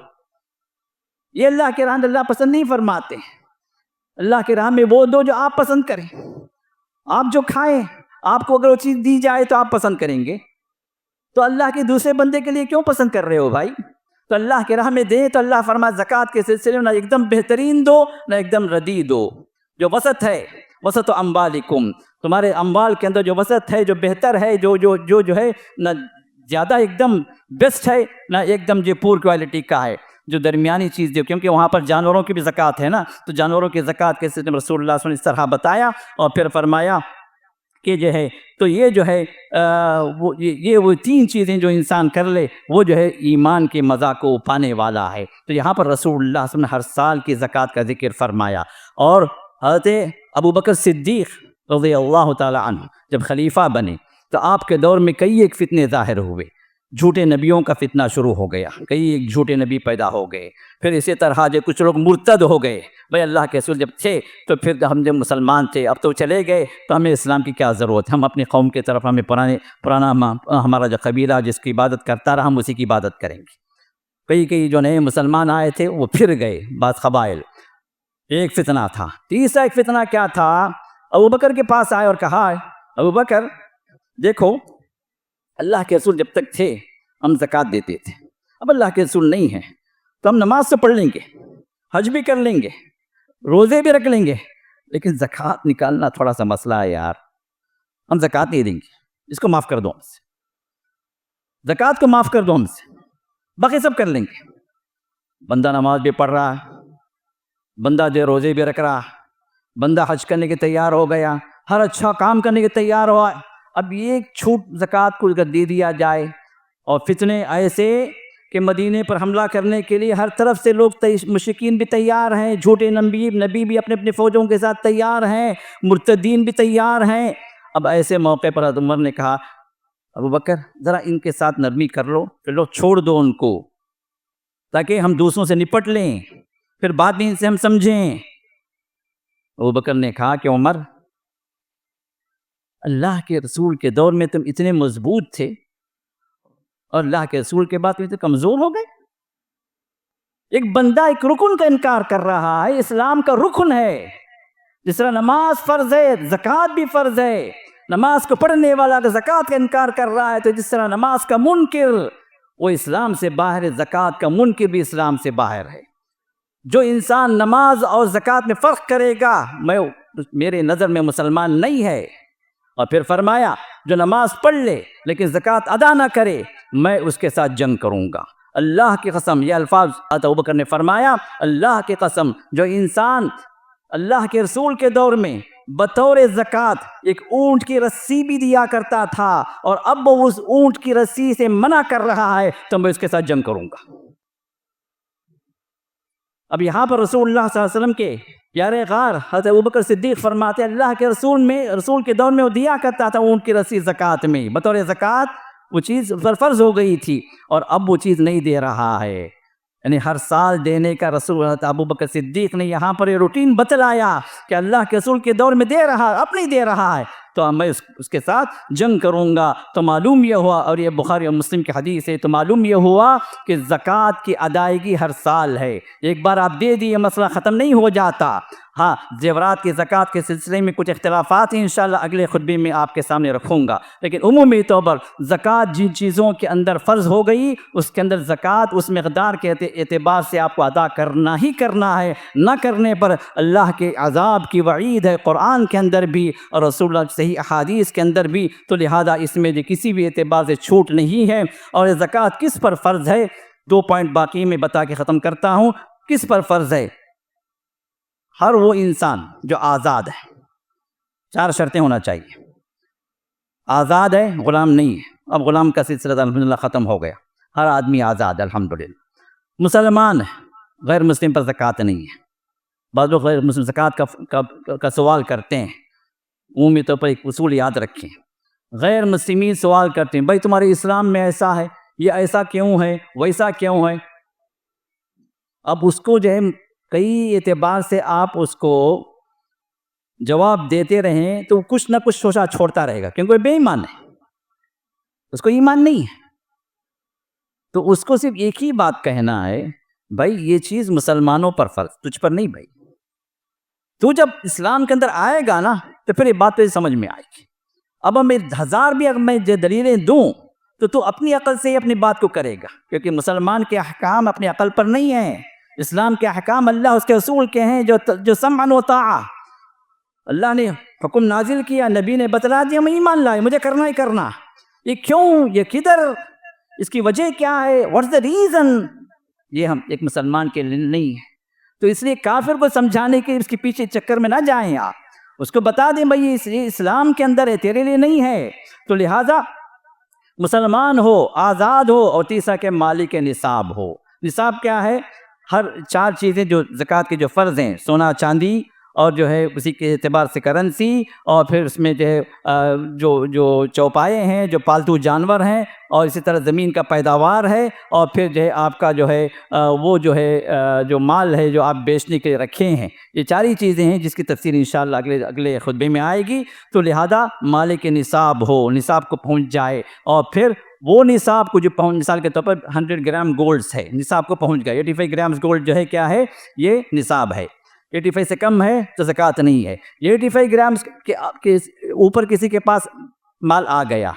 یہ اللہ کے راہ اللہ پسند نہیں فرماتے۔ اللہ کے راہ میں وہ دو جو آپ پسند کریں، آپ جو کھائیں، آپ کو اگر وہ چیز دی جائے تو آپ پسند کریں گے، تو اللہ کے دوسرے بندے کے لیے کیوں پسند کر رہے ہو بھائی؟ تو اللہ کے راہ میں دیں تو اللہ فرمایا زکوٰۃ کے سلسلے میں نہ ایک دم بہترین دو نہ ایک دم ردی دو، جو وسط ہے۔ وسط اموالکم، تمہارے اموال کے اندر جو وسط ہے، جو بہتر ہے، جو ہے نہ زیادہ ایک دم بیسٹ ہے نہ ایک دم جو پور کوالٹی کا ہے، جو درمیانی چیز دے، کیونکہ وہاں پر جانوروں کی بھی زکوٰۃ ہے نا، تو جانوروں کی زکوٰۃ کے سلسلے میں رسول اللہ صلی اللہ علیہ وسلم نے اس طرح بتایا، اور پھر فرمایا کہ جو ہے تو یہ جو ہے وہ 3 چیزیں جو انسان کر لے وہ جو ہے ایمان کے مزہ کو پانے والا ہے۔ تو یہاں پر رسول اللہ صلی اللہ علیہ وسلم نے ہر سال کی زکوٰۃ کا ذکر فرمایا۔ اور حضرت ابو بکر صدیق رضی اللہ تعالی عنہ جب خلیفہ بنے تو آپ کے دور میں کئی ایک فتنے ظاہر ہوئے، جھوٹے نبیوں کا فتنہ شروع ہو گیا، کئی ایک جھوٹے نبی پیدا ہو گئے، پھر اسی طرح جو کچھ لوگ مرتد ہو گئے، بھائی اللہ کے رسول جب تھے تو پھر ہم جب مسلمان تھے، اب تو چلے گئے تو ہمیں اسلام کی کیا ضرورت ہے، ہم اپنی قوم کی طرف، ہمیں پرانا ہمارا جو قبیلہ جس کی عبادت کرتا رہا، ہم اسی کی عبادت کریں گے۔ کئی جو نئے مسلمان آئے تھے وہ پھر گئے، بعض قبائل۔ ایک فتنہ تھا۔ تیسرا ایک فتنہ کیا تھا، ابو بکر کے پاس آئے اور کہا ابو بکر دیکھو اللہ کے رسول جب تک تھے ہم زکوٰۃ دیتے تھے، اب اللہ کے رسول نہیں ہیں تو ہم نماز سے پڑھ لیں گے، حج بھی کر لیں گے، روزے بھی رکھ لیں گے، لیکن زکوٰۃ نکالنا تھوڑا سا مسئلہ ہے یار، ہم زکوٰۃ نہیں دیں گے، اس کو معاف کر دو ہم سے، زکوٰۃ کو معاف کر دو ہم سے، باقی سب کر لیں گے۔ بندہ نماز بھی پڑھ رہا ہے، بندہ جو روزے بھی رکھ رہا، بندہ حج کرنے کے تیار ہو گیا، ہر اچھا کام کرنے کے تیار ہوا، اب یہ چھوٹ زکوٰۃ کو اگر دے دیا جائے، اور فتنے ایسے کہ مدینے پر حملہ کرنے کے لیے ہر طرف سے لوگ مشرکین بھی تیار ہیں، جھوٹے نبی بھی اپنے اپنے فوجوں کے ساتھ تیار ہیں، مرتدین بھی تیار ہیں۔ اب ایسے موقع پر حضرت عمر نے کہا ابو بکر ذرا ان کے ساتھ نرمی کر لو، پھر لو چھوڑ دو ان کو، تاکہ ہم دوسروں سے نپٹ لیں، پھر بعد میں ان سے ہم سمجھیں۔ ابو بکر نے کہا کہ عمر اللہ کے رسول کے دور میں تم اتنے مضبوط تھے اور اللہ کے رسول کے بعد تم اتنے کمزور ہو گئے۔ ایک بندہ ایک رکن کا انکار کر رہا ہے، اسلام کا رکن ہے، جس طرح نماز فرض ہے زکوٰۃ بھی فرض ہے، نماز کو پڑھنے والا اگر زکوٰۃ کا انکار کر رہا ہے تو جس طرح نماز کا منکر وہ اسلام سے باہر ہے، زکوٰۃ کا منکر بھی اسلام سے باہر ہے۔ جو انسان نماز اور زکوٰۃ میں فرق کرے گا میرے نظر میں مسلمان نہیں ہے۔ اور پھر فرمایا جو نماز پڑھ لے لیکن زکوٰۃ ادا نہ کرے میں اس کے ساتھ جنگ کروں گا۔ اللہ کی قسم، یہ الفاظ ابو بکر نے فرمایا، اللہ کی قسم جو انسان اللہ کے رسول کے دور میں بطور زکوٰۃ ایک اونٹ کی رسی بھی دیا کرتا تھا اور اب وہ اس اونٹ کی رسی سے منع کر رہا ہے تو میں اس کے ساتھ جنگ کروں گا۔ اب یہاں پر رسول اللہ صلی اللہ علیہ وسلم کے پیارے غار حضرت ابوبکر صدیق فرماتے ہیں اللہ کے رسول کے دور میں وہ دیا کرتا تھا اونٹ کی رسی زکوٰۃ میں، بطور زکوٰۃ وہ چیز فرض ہو گئی تھی، اور اب وہ چیز نہیں دے رہا ہے، یعنی ہر سال دینے کا رسول حضرت ابوبکر صدیق نے یہاں پر یہ روٹین بتلایا کہ اللہ کے رسول کے دور میں دے رہا، اب نہیں دے رہا ہے تو میں اس کے ساتھ جنگ کروں گا۔ تو معلوم یہ ہوا، اور یہ بخاری اور مسلم کی حدیث ہے، تو معلوم یہ ہوا کہ زکوٰۃ کی ادائیگی ہر سال ہے، ایک بار آپ دے دیے مسئلہ ختم نہیں ہو جاتا۔ ہاں، زیورات کی زکوٰۃ کے سلسلے میں کچھ اختلافات ہیں، انشاءاللہ اگلے خطبے میں آپ کے سامنے رکھوں گا، لیکن عمومی طور پر زکوٰۃ جن چیزوں کے اندر فرض ہو گئی اس کے اندر زکوٰۃ اس مقدار کے اعتبار سے آپ کو ادا کرنا ہی کرنا ہے، نہ کرنے پر اللہ کے عذاب کی وعید ہے قرآن کے اندر بھی اور رسول اللہ صحیح احادیث کے اندر بھی، تو لہذا اس میں کسی بھی اعتبار سے چھوٹ نہیں ہے۔ اور زکوٰۃ کس پر فرض ہے، 2 پوائنٹ باقی میں بتا کے ختم کرتا ہوں۔ کس پر فرض ہے؟ ہر وہ انسان جو آزاد ہے، 4 شرطیں ہونا چاہیے، آزاد ہے، غلام نہیں ہے، اب غلام کا سلسلہ الحمدللہ ختم ہو گیا، ہر آدمی آزاد ہے الحمدللہ، مسلمان ہے، غیر مسلم پر زکوٰۃ نہیں ہے۔ بعض لوگ غیر مسلم زکوٰۃ کا سوال کرتے ہیں، عمومی طور پر ایک اصول یاد رکھیں، غیر مسلمین سوال کرتے ہیں بھائی تمہارے اسلام میں ایسا ہے، یہ ایسا کیوں ہے، ویسا کیوں ہے؟ اب اس کو جو ہے کئی اعتبار سے آپ اس کو جواب دیتے رہیں تو کچھ نہ کچھ شوشہ چھوڑتا رہے گا، کیونکہ وہ بے ایمان ہے، اس کو ایمان نہیں ہے۔ تو اس کو صرف ایک ہی بات کہنا ہے، بھائی یہ چیز مسلمانوں پر فرض، تجھ پر نہیں بھائی۔ تو جب اسلام کے اندر آئے گا نا تو پھر یہ بات تجھے سمجھ میں آئے گی۔ اب میں 1000 بھی اگر میں دلیلیں دوں تو اپنی عقل سے ہی اپنی بات کو کرے گا، کیونکہ مسلمان کے احکام اپنی عقل پر نہیں ہیں، اسلام کے احکام اللہ اس کے رسول کے ہیں جو سمعا و طاعہ، اللہ نے حکم نازل کیا، نبی نے بتلا دیا، میں ایمان لائے، مجھے کرنا ہی کرنا۔ یہ کیوں، یہ کدھر، اس کی وجہ کیا ہے، واٹس دا ریزن، یہ ہم ایک مسلمان کے لیے نہیں ہے۔ تو اس لیے کافر کو سمجھانے کے اس کے پیچھے چکر میں نہ جائیں، آپ اس کو بتا دیں بھائی یہ اسلام کے اندر ہے، تیرے لیے نہیں ہے۔ تو لہٰذا مسلمان ہو، آزاد ہو، اور تیسرا کہ مالک نصاب ہو۔ نصاب کیا ہے؟ ہر 4 چیزیں جو زکوٰۃ کے جو فرض ہیں، سونا چاندی، اور جو ہے اسی کے اعتبار سے کرنسی، اور پھر اس میں جو ہے جو چوپائے ہیں، جو پالتو جانور ہیں، اور اسی طرح زمین کا پیداوار ہے، اور پھر جو ہے آپ کا جو ہے وہ جو ہے جو مال ہے جو آپ بیچنے کے لیے رکھے ہیں، یہ 4 ہی چیزیں ہیں جس کی تفصیل انشاءاللہ اگلے خطبے میں آئے گی۔ تو لہذا مالک نصاب ہو، نصاب کو پہنچ جائے، اور پھر وہ نصاب کو جو مثال کے طور پر 100 گرام گولڈ ہے، نصاب کو پہنچ گیا، 85 گرام گولڈ جو ہے کیا ہے، یہ نصاب ہے، 85 سے کم ہے تو زکوٰۃ نہیں ہے۔ یہ 85 گرام کے اوپر کسی کے پاس مال آ گیا،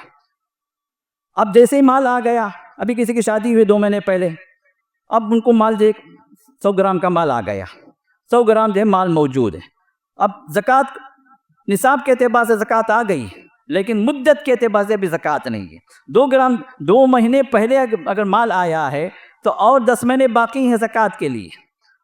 اب جیسے ہی مال آ گیا، ابھی کسی کی شادی ہوئی 2 مہینے پہلے، اب ان کو مال جو 100 گرام کا مال آ گیا، 100 گرام جو ہے مال موجود ہے، اب زکوٰۃ نصاب کے اعتبار سے زکوٰۃ آ گئی، لیکن مدت کے اعتبار سے بھی زکوٰۃ نہیں ہے۔ 2 مہینے پہلے اگر مال آیا ہے تو اور 10 مہینے باقی ہیں زکوٰۃ کے لیے،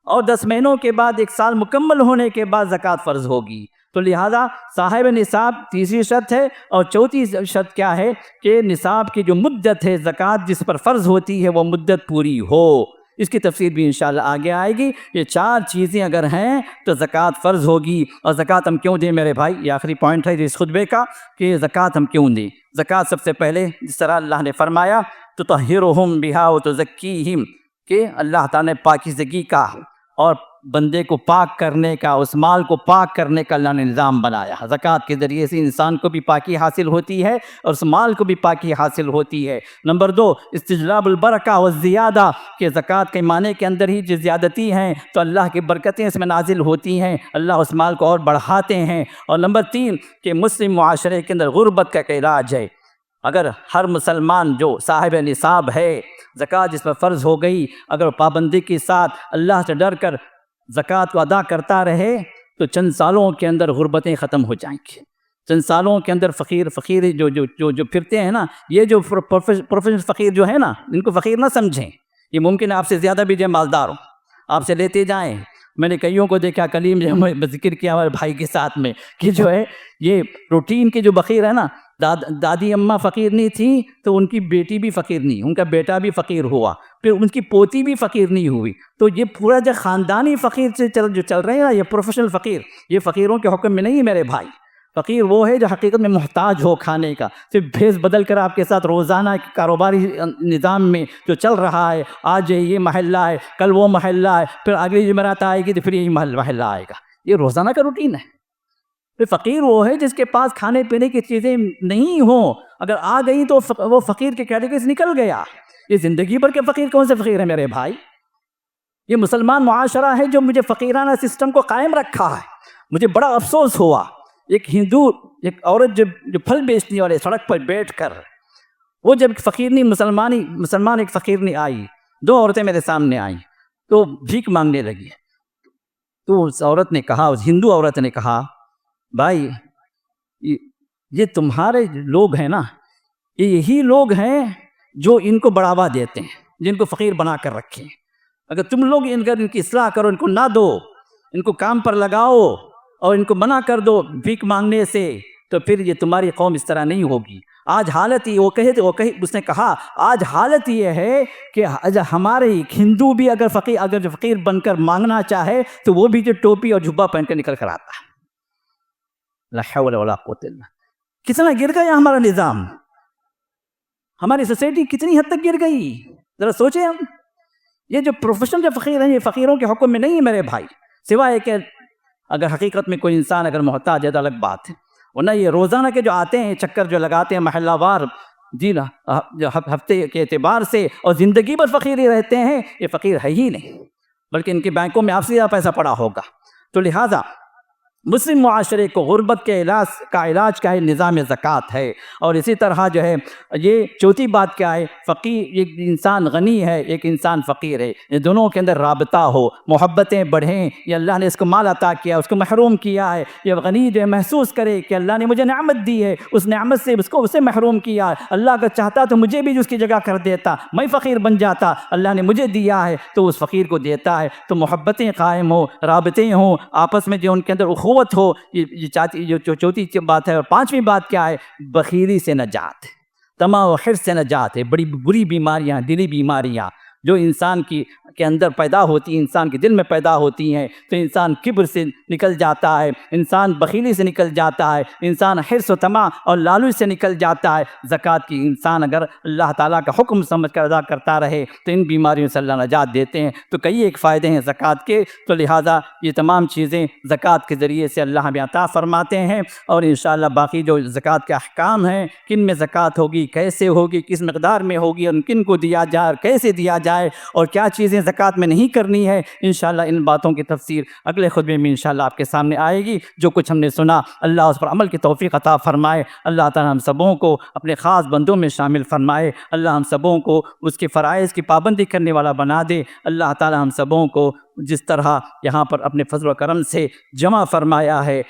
اور 10 مہینوں کے بعد 1 سال مکمل ہونے کے بعد زکوٰۃ فرض ہوگی۔ تو لہٰذا صاحب نصاب تیسری شرط ہے، اور چوتھی شرط کیا ہے کہ نصاب کی جو مدت ہے زکوٰۃ جس پر فرض ہوتی ہے وہ مدت پوری ہو۔ اس کی تفصیل بھی انشاءاللہ آگے آئے گی۔ یہ 4 چیزیں اگر ہیں تو زکوٰۃ فرض ہوگی۔ اور زکوٰۃ ہم کیوں دیں میرے بھائی، یہ آخری پوائنٹ ہے اس خطبے کا کہ زکوٰۃ ہم کیوں دیں۔ زکوٰۃ سب سے پہلے جس طرح اللہ نے فرمایا تطہرہم بہا وتزکیہم، کہ اللہ تعالیٰ نے پاکیزگی کا اور بندے کو پاک کرنے کا، اس مال کو پاک کرنے کا اللہ نے نظام بنایا۔ زکوٰۃ کے ذریعے سے انسان کو بھی پاکی حاصل ہوتی ہے اور اس مال کو بھی پاکی حاصل ہوتی ہے۔ نمبر 2 استجلاب البرکہ والزیادہ، کہ زکوٰۃ کے معنی کے اندر ہی جو زیادتی ہیں تو اللہ کی برکتیں اس میں نازل ہوتی ہیں، اللہ اس مال کو اور بڑھاتے ہیں۔ اور نمبر 3 کہ مسلم معاشرے کے اندر غربت کا ایک علاج ہے۔ اگر ہر مسلمان جو صاحب نصاب ہے، زکوٰۃ جس پر فرض ہو گئی، اگر پابندی کے ساتھ اللہ سے ڈر کر زکوٰۃ کو ادا کرتا رہے تو چند سالوں کے اندر غربتیں ختم ہو جائیں گی۔ چند سالوں کے اندر فقیر جو پھرتے ہیں نا، یہ جو پروفیشنل فقیر جو ہے نا، ان کو فقیر نہ سمجھیں، یہ ممکن ہے آپ سے زیادہ بھی جو مالدار ہوں، آپ سے لیتے جائیں۔ میں نے کئیوں کو دیکھا، کلیم جو ذکر کیا ہمارے بھائی کے ساتھ میں، کہ جو ہے یہ روٹین کے جو فقیر ہے نا، دادی اماں فقیر نہیں تھیں تو ان کی بیٹی بھی فقیر نہیں، ان کا بیٹا بھی فقیر ہوا، پھر ان کی پوتی بھی فقیر نہیں ہوئی. تو یہ پورا جو خاندانی فقیر سے جو چل رہے ہیں نا، یہ پروفیشنل فقیر، یہ فقیروں کے حکم میں نہیں ہے میرے بھائی. فقیر وہ ہے جو حقیقت میں محتاج ہو کھانے کا، صرف بھیس بدل کر آپ کے ساتھ روزانہ کاروباری نظام میں جو چل رہا ہے، آج یہ محلہ ہے، کل وہ محلہ ہے، پھر اگلی جمعرات آئے گی تو پھر یہ محلہ آئے گا. یہ روزانہ کا روٹین ہے. پھر فقیر وہ ہے جس کے پاس کھانے پینے کی چیزیں نہیں ہوں، اگر آ گئی تو وہ فقیر کے کیٹیگری سے نکل گیا. یہ زندگی بھر کے فقیر کون سے فقیر ہیں میرے بھائی؟ یہ مسلمان معاشرہ ہے جو مجھے فقیرانہ سسٹم کو قائم رکھا ہے. مجھے بڑا افسوس ہوا، ایک ہندو ایک عورت جو پھل بیچنے والے سڑک پر بیٹھ کر، وہ جب فقیرنی مسلمان ایک فقیرنی آئی، دو عورتیں میرے سامنے آئیں تو بھیک مانگنے لگی. تو اس عورت نے کہا، اس ہندو عورت نے کہا، بھائی یہ تمہارے لوگ ہیں نا، یہ یہی لوگ ہیں جو ان کو بڑھاوا دیتے ہیں، جن کو فقیر بنا کر رکھے ہیں. اگر تم لوگ ان کی اصلاح کرو، ان کو نہ دو، ان کو کام پر لگاؤ اور ان کو منع کر دو بھیک مانگنے سے، تو پھر یہ تمہاری قوم اس طرح نہیں ہوگی. آج حالت یہ اس نے کہا آج حالت یہ ہے کہ ہمارے ہندو بھی اگر فقیر بن کر مانگنا چاہے تو وہ بھی جو ٹوپی اور جھبا پہن کر نکل کر آتا ہے. لا حول ولا قوت الا. کتنا گر گیا ہمارا نظام، ہماری سوسائٹی کتنی حد تک گر گئی، ذرا سوچیں ہم. یہ جو پروفیشنل جو فقیر ہیں، یہ فقیروں کے حکم میں نہیں ہے میرے بھائی، سوائے کہ اگر حقیقت میں کوئی انسان اگر محتاج ہے تو الگ بات ہے، ورنہ یہ روزانہ کے جو آتے ہیں چکر جو لگاتے ہیں محلہ وار، جی نا، جو ہفتے کے اعتبار سے اور زندگی بھر فقیر ہی رہتے ہیں، یہ فقیر ہے ہی نہیں، بلکہ ان کے بینکوں میں آپ سے زیادہ پیسہ پڑا ہوگا. تو لہٰذا مسلم معاشرے کو غربت کے علاج کا ہے نظام زکوٰۃ ہے. اور اسی طرح جو ہے یہ چوتھی بات کیا ہے، فقیر ایک انسان غنی ہے، ایک انسان فقیر ہے، یہ دونوں کے اندر رابطہ ہو، محبتیں بڑھیں. یہ اللہ نے اس کو مال عطا کیا، اس کو محروم کیا ہے، یہ غنی جو ہے محسوس کرے کہ اللہ نے مجھے نعمت دی ہے، اس نعمت سے اسے محروم کیا ہے. اللہ اگر چاہتا تو مجھے بھی اس کی جگہ کر دیتا، میں فقیر بن جاتا، اللہ نے مجھے دیا ہے تو اس فقیر کو دیتا ہے. تو محبتیں قائم ہوں، رابطیں ہوں آپس میں، جو ان کے اندر اخوت ہو. یہ چوتھی بات ہے. اور پانچویں بات کیا ہے، بخیلی سے نجات، طمع و حرص سے نجات ہے. بڑی بری بیماریاں، دلی بیماریاں جو انسان کے اندر پیدا ہوتی ہیں، انسان کے دل میں پیدا ہوتی ہیں، تو انسان کبر سے نکل جاتا ہے، انسان بخیلی سے نکل جاتا ہے، انسان حرص و طمع اور لالچ سے نکل جاتا ہے. زکوٰۃ کی انسان اگر اللہ تعالیٰ کا حکم سمجھ کر ادا کرتا رہے تو ان بیماریوں سے اللہ نجات دیتے ہیں. تو کئی ایک فائدے ہیں زکوٰۃ کے. تو لہٰذا یہ تمام چیزیں زکوٰۃ کے ذریعے سے اللہ ہمیں عطا فرماتے ہیں. اور انشاءاللہ باقی جو زکوٰۃ کے احکام ہیں، کن میں زکوٰۃ ہوگی، کیسے ہوگی، کس مقدار میں ہوگی، اور کن کو دیا جائے اور کیسے دیا جائے، اور کیا چیزیں زکوٰۃ میں نہیں کرنی ہے، انشاءاللہ ان باتوں کی تفسیر اگلے خطبے میں انشاءاللہ آپ کے سامنے آئے گی. جو کچھ ہم نے سنا، اللہ اس پر عمل کی توفیق عطا فرمائے. اللہ تعالیٰ ہم سبوں کو اپنے خاص بندوں میں شامل فرمائے. اللہ ہم سبوں کو اس کے فرائض کی پابندی کرنے والا بنا دے. اللہ تعالیٰ ہم سبوں کو جس طرح یہاں پر اپنے فضل و کرم سے جمع فرمایا ہے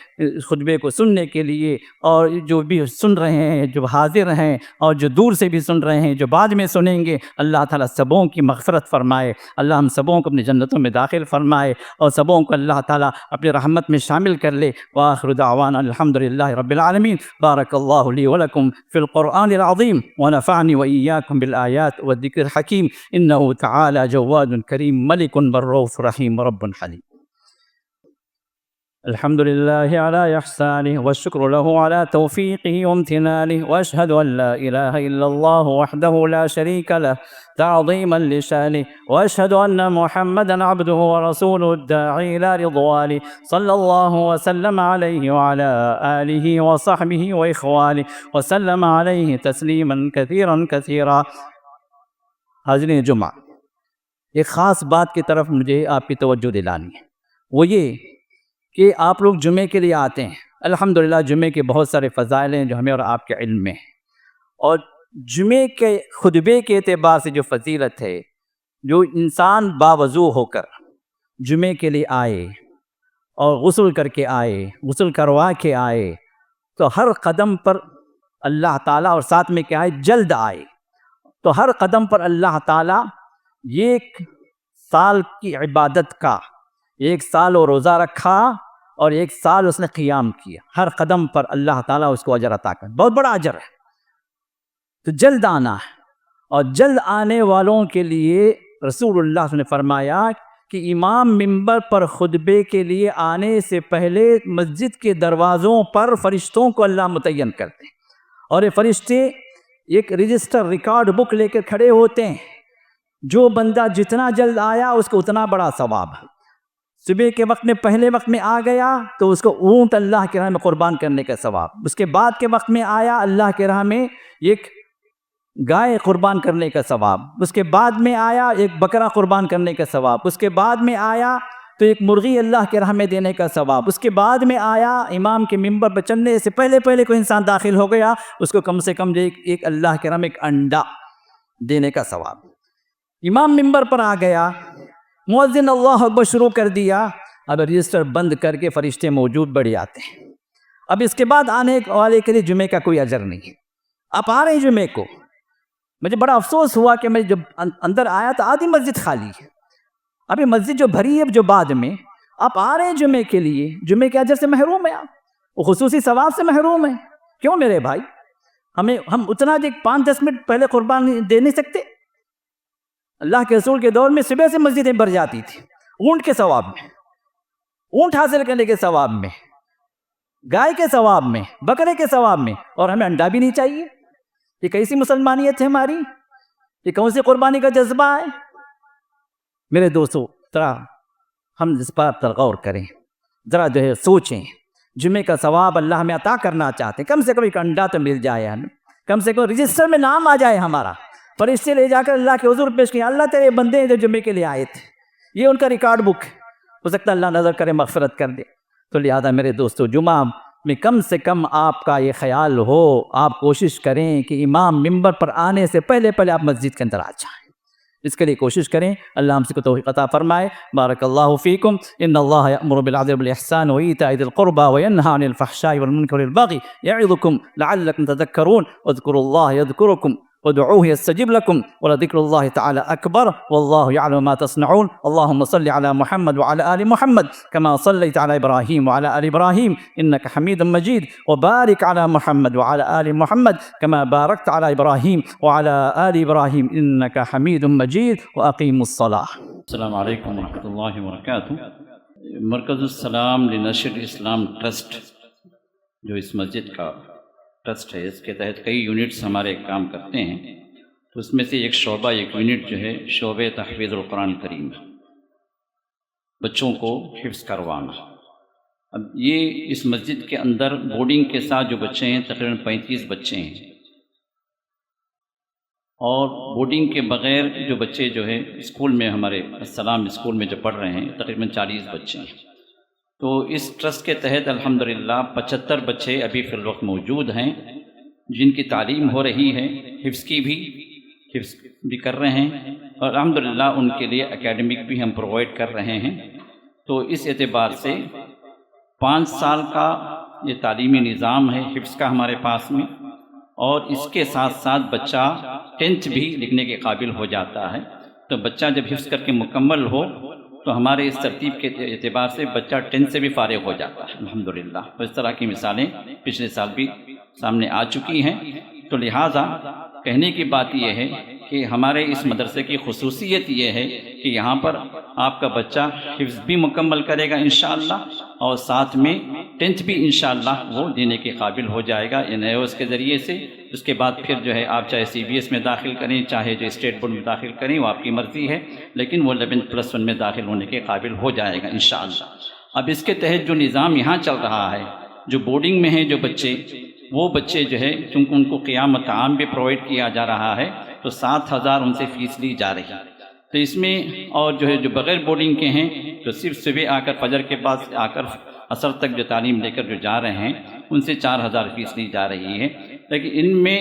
خطبے کو سننے کے لیے، اور جو بھی سن رہے ہیں، جو حاضر ہیں اور جو دور سے بھی سن رہے ہیں، جو بعد میں سنیں گے، اللہ تعالیٰ سبوں کی مغفرت فرمائے. اللہ ہم سبوں کو اپنی جنتوں میں داخل فرمائے اور سبوں کو اللہ تعالیٰ اپنی رحمت میں شامل کر لے. وآخر دعوانا الحمدللہ رب العالمین. بارک اللہ لی ولکم فی القرآن العظیم ونفعنی وإیاکم بالآیات والذکر الحکیم. انہ تعالی جواد کریم ملک بالرؤوف رحیم رب حلیم. الحمد لله على إحسانه والشكر له على توفيقه وامتنانه، وأشهد أن لا إله إلا الله وحده لا شريك له تعظيما لشانه، وأشهد أن محمدا عبده ورسوله الداعي إلى رضوانه، صلى الله وسلم عليه وعلى آله وصحبه وإخوانه وسلم عليه تسليما كثيرا كثيرا. حاضرین جمعہ، ایک خاص بات کی طرف مجھے آپ کی توجہ دلانی ہے، وہ یہ کہ آپ لوگ جمعے کے لیے آتے ہیں. الحمدللہ جمعے کے بہت سارے فضائل ہیں جو ہمیں اور آپ کے علم میں ہیں، اور جمعے کے خطبے کے اعتبار سے جو فضیلت ہے، جو انسان باوضو ہو کر جمعے کے لیے آئے اور غسل کر کے آئے، غسل کروا کے آئے، تو ہر قدم پر اللہ تعالیٰ، اور ساتھ میں کیا ہے، جلد آئے، تو ہر قدم پر اللہ تعالیٰ ایک سال کی عبادت کا، ایک سال وہ روزہ رکھا اور 1 سال اس نے قیام کیا، ہر قدم پر اللہ تعالیٰ اس کو اجر عطا کر، بہت بڑا اجر ہے۔ تو جلد آنا ہے، اور جلد آنے والوں کے لیے رسول اللہ صلی اللہ علیہ وسلم نے فرمایا کہ امام منبر پر خطبے کے لیے آنے سے پہلے مسجد کے دروازوں پر فرشتوں کو اللہ متعین کرتے ہیں، اور یہ فرشتے ایک رجسٹر ریکارڈ بک لے کر کھڑے ہوتے ہیں، جو بندہ جتنا جلد آیا اس کو اتنا بڑا ثواب ہے۔ صبح کے وقت میں پہلے وقت میں آ گیا تو اس کو اونٹ اللہ کے راہ میں قربان کرنے کا ثواب، اس کے بعد کے وقت میں آیا اللہ کے راہ میں ایک گائے قربان کرنے کا ثواب، اس کے بعد میں آیا ایک بکرا قربان کرنے کا ثواب، اس کے بعد میں آیا تو ایک مرغی اللہ کے راہ میں دینے کا ثواب، اس کے بعد میں آیا امام کے منبر پر چلنے سے پہلے کوئی انسان داخل ہو گیا اس کو کم سے کم ایک اللہ کے راہ میں ایک انڈا دینے کا ثواب۔ امام منبر پر آ گیا، مؤذن اللہ اکبر شروع کر دیا، اب رجسٹر بند کر کے فرشتے موجود بڑھ آتے ہیں۔ اب اس کے بعد آنے والے کے لیے جمعے کا کوئی اجر نہیں ہے۔ آپ آ رہے ہیں جمعے کو، مجھے بڑا افسوس ہوا کہ میں جب اندر آیا تو آدھی مسجد خالی ہے، ابھی مسجد جو بھری ہے جو بعد میں، آپ آ رہے ہیں جمعے کے لیے، جمعے کے اجر سے محروم ہیں آپ، وہ خصوصی ثواب سے محروم ہیں۔ کیوں میرے بھائی؟ ہم اتنا 5-10 منٹ پہلے قربانی دے نہیں سکتے؟ اللہ کے رسول کے دور میں صبح سے مسجدیں بھر جاتی تھی، اونٹ کے ثواب میں، اونٹ حاصل کرنے کے ثواب میں، گائے کے ثواب میں، بکرے کے ثواب میں، اور ہمیں انڈا بھی نہیں چاہیے۔ یہ کیسی مسلمانیت ہے ہماری؟ یہ کون سی قربانی کا جذبہ ہے؟ میرے دوستو، ذرا ہم اس بات پر غور کریں، ذرا سوچیں، جمعے کا ثواب اللہ ہمیں عطا کرنا چاہتے ہیں، کم سے کم ایک انڈا تو مل جائے ہمیں، کم سے کم رجسٹر میں نام آ جائے ہمارا، فرشتے لے جا کر اللہ کے حضور پیش کیا، اللہ تیرے بندے ہیں جو جمعے کے لیے آئے تھے، یہ ان کا ریکارڈ بک ہے، ہو سکتا ہے اللہ نظر کرے مغفرت کر دے۔ تو لہذا میرے دوستو، جمعہ میں کم سے کم آپ کا یہ خیال ہو، آپ کوشش کریں کہ امام منبر پر آنے سے پہلے آپ مسجد کے اندر آ جائیں، اس کے لیے کوشش کریں۔ اللہ ہم سے کو توفیق عطا فرمائے۔ بارک اللہ فیکم۔ ان اللہ یأمر بالعدل والإحسان وإيتاء ذی القربى وینہی عن الفحشاء والمنکر والبغی یعظکم لعلکم تذکرون واذکروا اللہ یذکرکم وادعوه يستجب لكم ولذكر الله تعالى أكبر والله يعلم ما تصنعون اللهم صل على محمد وعلى آل محمد كما صليت على إبراهيم وعلى آل إبراهيم إنك حميد مجيد وبارك على محمد وعلى آل محمد كما باركت على إبراهيم وعلى آل إبراهيم إنك حميد مجيد وأقيموا الصلاة. السلام علیکم ورحمۃ اللہ وبرکاتہ۔ مرکز السلام لنشر اسلام ٹرسٹ جو اس مسجد کا ٹرسٹ ہے، اس کے تحت کئی یونٹس ہمارے کام کرتے ہیں، تو اس میں سے ایک شعبہ، ایک یونٹ جو ہے شعبہ تحفیظ القرآن کریم، بچوں کو حفظ کروانا۔ اب یہ اس مسجد کے اندر بورڈنگ کے ساتھ جو بچے ہیں تقریباً 35 بچے ہیں، اور بورڈنگ کے بغیر جو بچے جو ہے اسکول میں ہمارے السلام اسکول میں جو پڑھ رہے ہیں تقریباً 40 بچے ہیں۔ تو اس ٹرسٹ کے تحت الحمدللہ 75 بچے ابھی فی الوقت موجود ہیں جن کی تعلیم ہو رہی ہے، حفظ بھی کر رہے ہیں، اور الحمدللہ ان کے لیے اکیڈمک بھی ہم پرووائڈ کر رہے ہیں۔ تو اس اعتبار سے 5 سال کا یہ تعلیمی نظام ہے حفظ کا ہمارے پاس میں، اور اس کے ساتھ ساتھ بچہ 10th بھی لکھنے کے قابل ہو جاتا ہے۔ تو بچہ جب حفظ کر کے مکمل ہو تو ہمارے اس ترتیب کے اعتبار سے بچہ 10th سے بھی فارغ ہو جاتا ہے الحمدللہ۔ تو اس طرح کی مثالیں پچھلے سال بھی سامنے آ چکی ہیں۔ تو لہٰذا کہنے کی بات یہ ہے کہ ہمارے اس مدرسے کی خصوصیت یہ ہے کہ یہاں پر آپ کا بچہ حفظ بھی مکمل کرے گا انشاءاللہ، اور ساتھ میں 10th بھی انشاءاللہ وہ دینے کے قابل ہو جائے گا NIOS کے ذریعے سے۔ اس کے بعد پھر جو ہے آپ چاہے CBS میں داخل کریں، چاہے جو اسٹیٹ بورڈ میں داخل کریں، وہ آپ کی مرضی ہے، لیکن وہ 11+1 میں داخل ہونے کے قابل ہو جائے گا انشاءاللہ۔ اب اس کے تحت جو نظام یہاں چل رہا ہے، جو بورڈنگ میں ہیں جو بچے، وہ بچے جو ہے چونکہ ان کو قیام و طعام بھی پرووائڈ کیا جا رہا ہے، تو 7,000 ان سے فیس لی جا رہی ہے۔ تو اس میں اور جو ہے جو بغیر بورڈنگ کے ہیں، تو صرف صبح آ کر فجر کے بعد آ کر عصر تک جو تعلیم لے کر جو جا رہے ہیں، ان سے 4,000 فیس لی جا رہی ہے۔ لیکن ان میں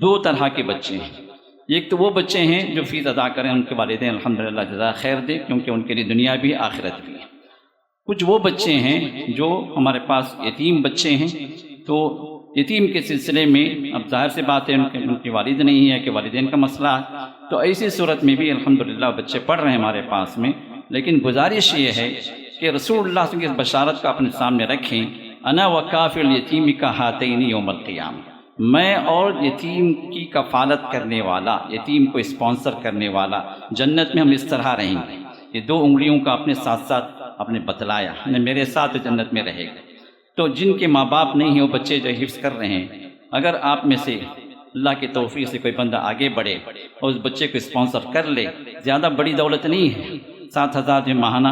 2 طرح کے بچے ہیں۔ ایک تو وہ بچے ہیں جو فیس ادا کریں، ان کے والدین الحمدللہ جزائے خیر دے، کیونکہ ان کے لیے دنیا بھی آخرت بھی ہے۔ کچھ وہ بچے ہیں جو ہمارے پاس یتیم بچے ہیں، تو یتیم کے سلسلے میں اب ظاہر سی بات ہے ان کے والد نہیں ہے کہ والدین کا مسئلہ ہے، تو ایسی صورت میں بھی الحمدللہ بچے پڑھ رہے ہیں ہمارے پاس میں۔ لیکن گزارش یہ ہے کہ رسول اللہ صلی اللہ علیہ وسلم کی اس بشارت کو اپنے سامنے رکھیں، انا وکافل الیتیم کا ہاتین یوم القیامہ، میں اور یتیم کی کفالت کرنے والا، یتیم کو اسپانسر کرنے والا جنت میں ہم اس طرح رہیں گے۔ یہ دو انگلیوں کا اپنے ساتھ ساتھ اپنے بتلایا، میرے ساتھ جنت میں رہے گا۔ تو جن کے ماں باپ نہیں ہیں وہ بچے جو حفظ کر رہے ہیں، اگر آپ میں سے اللہ کی توفیق سے کوئی بندہ آگے بڑھے اور اس بچے کو اسپانسر کر لے، زیادہ بڑی دولت نہیں ہے، 7,000 جو ماہانہ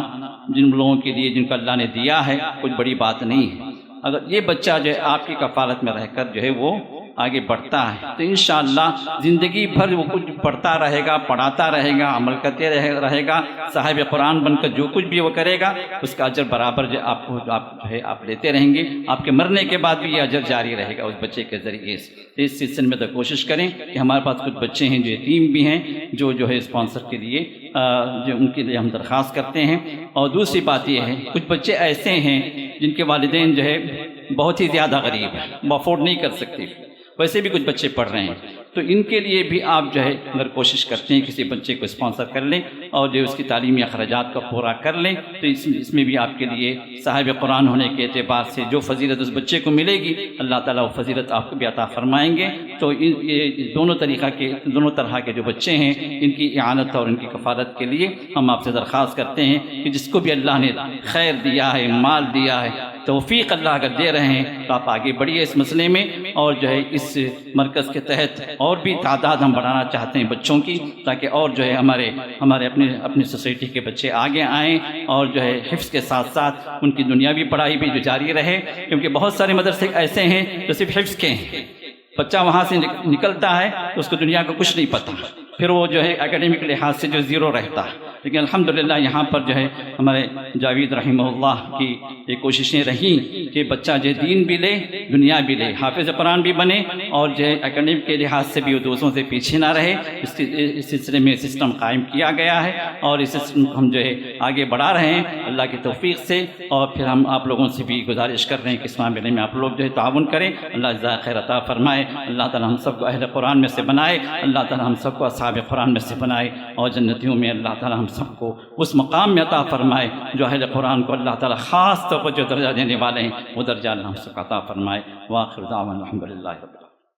جن لوگوں کے لیے جن کو اللہ نے دیا ہے کچھ بڑی بات نہیں ہے۔ اگر یہ بچہ جو ہے آپ کی کفالت میں رہ کر جو ہے وہ آگے بڑھتا ہے تو انشاءاللہ زندگی بھر وہ کچھ پڑھتا رہے گا، پڑھاتا رہے گا، عمل کرتے رہے گا، صاحب قرآن بن کر جو کچھ بھی وہ کرے گا اس کا اجر برابر جو آپ لیتے رہیں گے، آپ کے مرنے کے بعد بھی یہ اجر جاری رہے گا اس بچے کے ذریعے سے۔ اس سلسلے میں تو کوشش کریں کہ ہمارے پاس کچھ بچے ہیں جو یتیم بھی ہیں، جو ہے اسپانسر کے لیے جو ان کے لیے ہم درخواست کرتے ہیں۔ اور دوسری بات یہ ہے کچھ بچے ایسے ہیں جن کے والدین جو ہے بہت ہی زیادہ غریب ہیں، وہ افورڈ نہیں کر سکتے، ویسے بھی کچھ بچے پڑھ رہے ہیں، تو ان کے لیے بھی آپ جو ہے اگر کوشش کرتے ہیں کسی بچے کو اسپانسر کر لیں اور جو اس کی تعلیمی اخراجات کو پورا کر لیں تو اس میں بھی آپ کے لیے صاحب قرآن ہونے کے اعتبار سے جو فضیلت اس بچے کو ملے گی اللہ تعالیٰ وہ فضیلت آپ کو بھی عطا فرمائیں گے۔ تو یہ دونوں طرح کے جو بچے ہیں ان کی اعانت اور ان کی کفالت کے لیے ہم آپ سے درخواست کرتے ہیں کہ جس کو بھی اللہ نے خیر دیا ہے، مال دیا ہے، توفیق اللہ اگر دے رہے ہیں تو آپ آگے بڑھیے اس مسئلے میں، اور جو ہے اس مرکز کے تحت اور بھی تعداد ہم بڑھانا چاہتے ہیں بچوں کی، تاکہ اور جو ہے ہمارے اپنی سوسائٹی کے بچے آگے آئیں اور جو ہے حفظ کے ساتھ ساتھ ان کی دنیاوی پڑھائی بھی جو جاری رہے، کیونکہ بہت سارے مدرسے ایسے ہیں جو صرف حفظ کے ہیں، بچہ وہاں سے نکلتا ہے تو اس کو دنیا کا کچھ نہیں پتہ، پھر وہ جو ہے اکیڈمک لحاظ سے جو زیرو رہتا ہے۔ لیکن الحمدللہ یہاں پر جو ہے ہمارے جاوید رحمہ اللہ کی یہ کوششیں رہیں کہ بچہ جو دین بھی لے، دنیا بھی لے، حافظ قرآن بھی بنے اور جو ہے اکیڈمک کے لحاظ سے بھی وہ دوستوں سے پیچھے نہ رہے۔ اس سلسلے میں سسٹم قائم کیا گیا ہے اور اس سسٹم ہم جو ہے آگے بڑھا رہے ہیں اللہ کی توفیق سے، اور پھر ہم آپ لوگوں سے بھی گزارش کر رہے ہیں کہ اسلام علم میں آپ لوگ جو ہے تعاون کریں، اللہ جزائے خیر عطا فرمائے، اللہ تعالی ہم سب کو اہل قرآن میں سے بنائے، اللہ تعالی ہم سب کو اصحاب قرآن میں سے بنائے، اور جنتیوں میں اللہ تعالی ہم سب کو اس مقام میں عطا فرمائے جو اہل قرآن کو اللہ تعالی خاص طور پر جو درجہ دینے والے ہیں وہ درجہ اللہ ہم سب کو عطا فرمائے۔ وآخر دعوانا الحمدللہ رب العالمین۔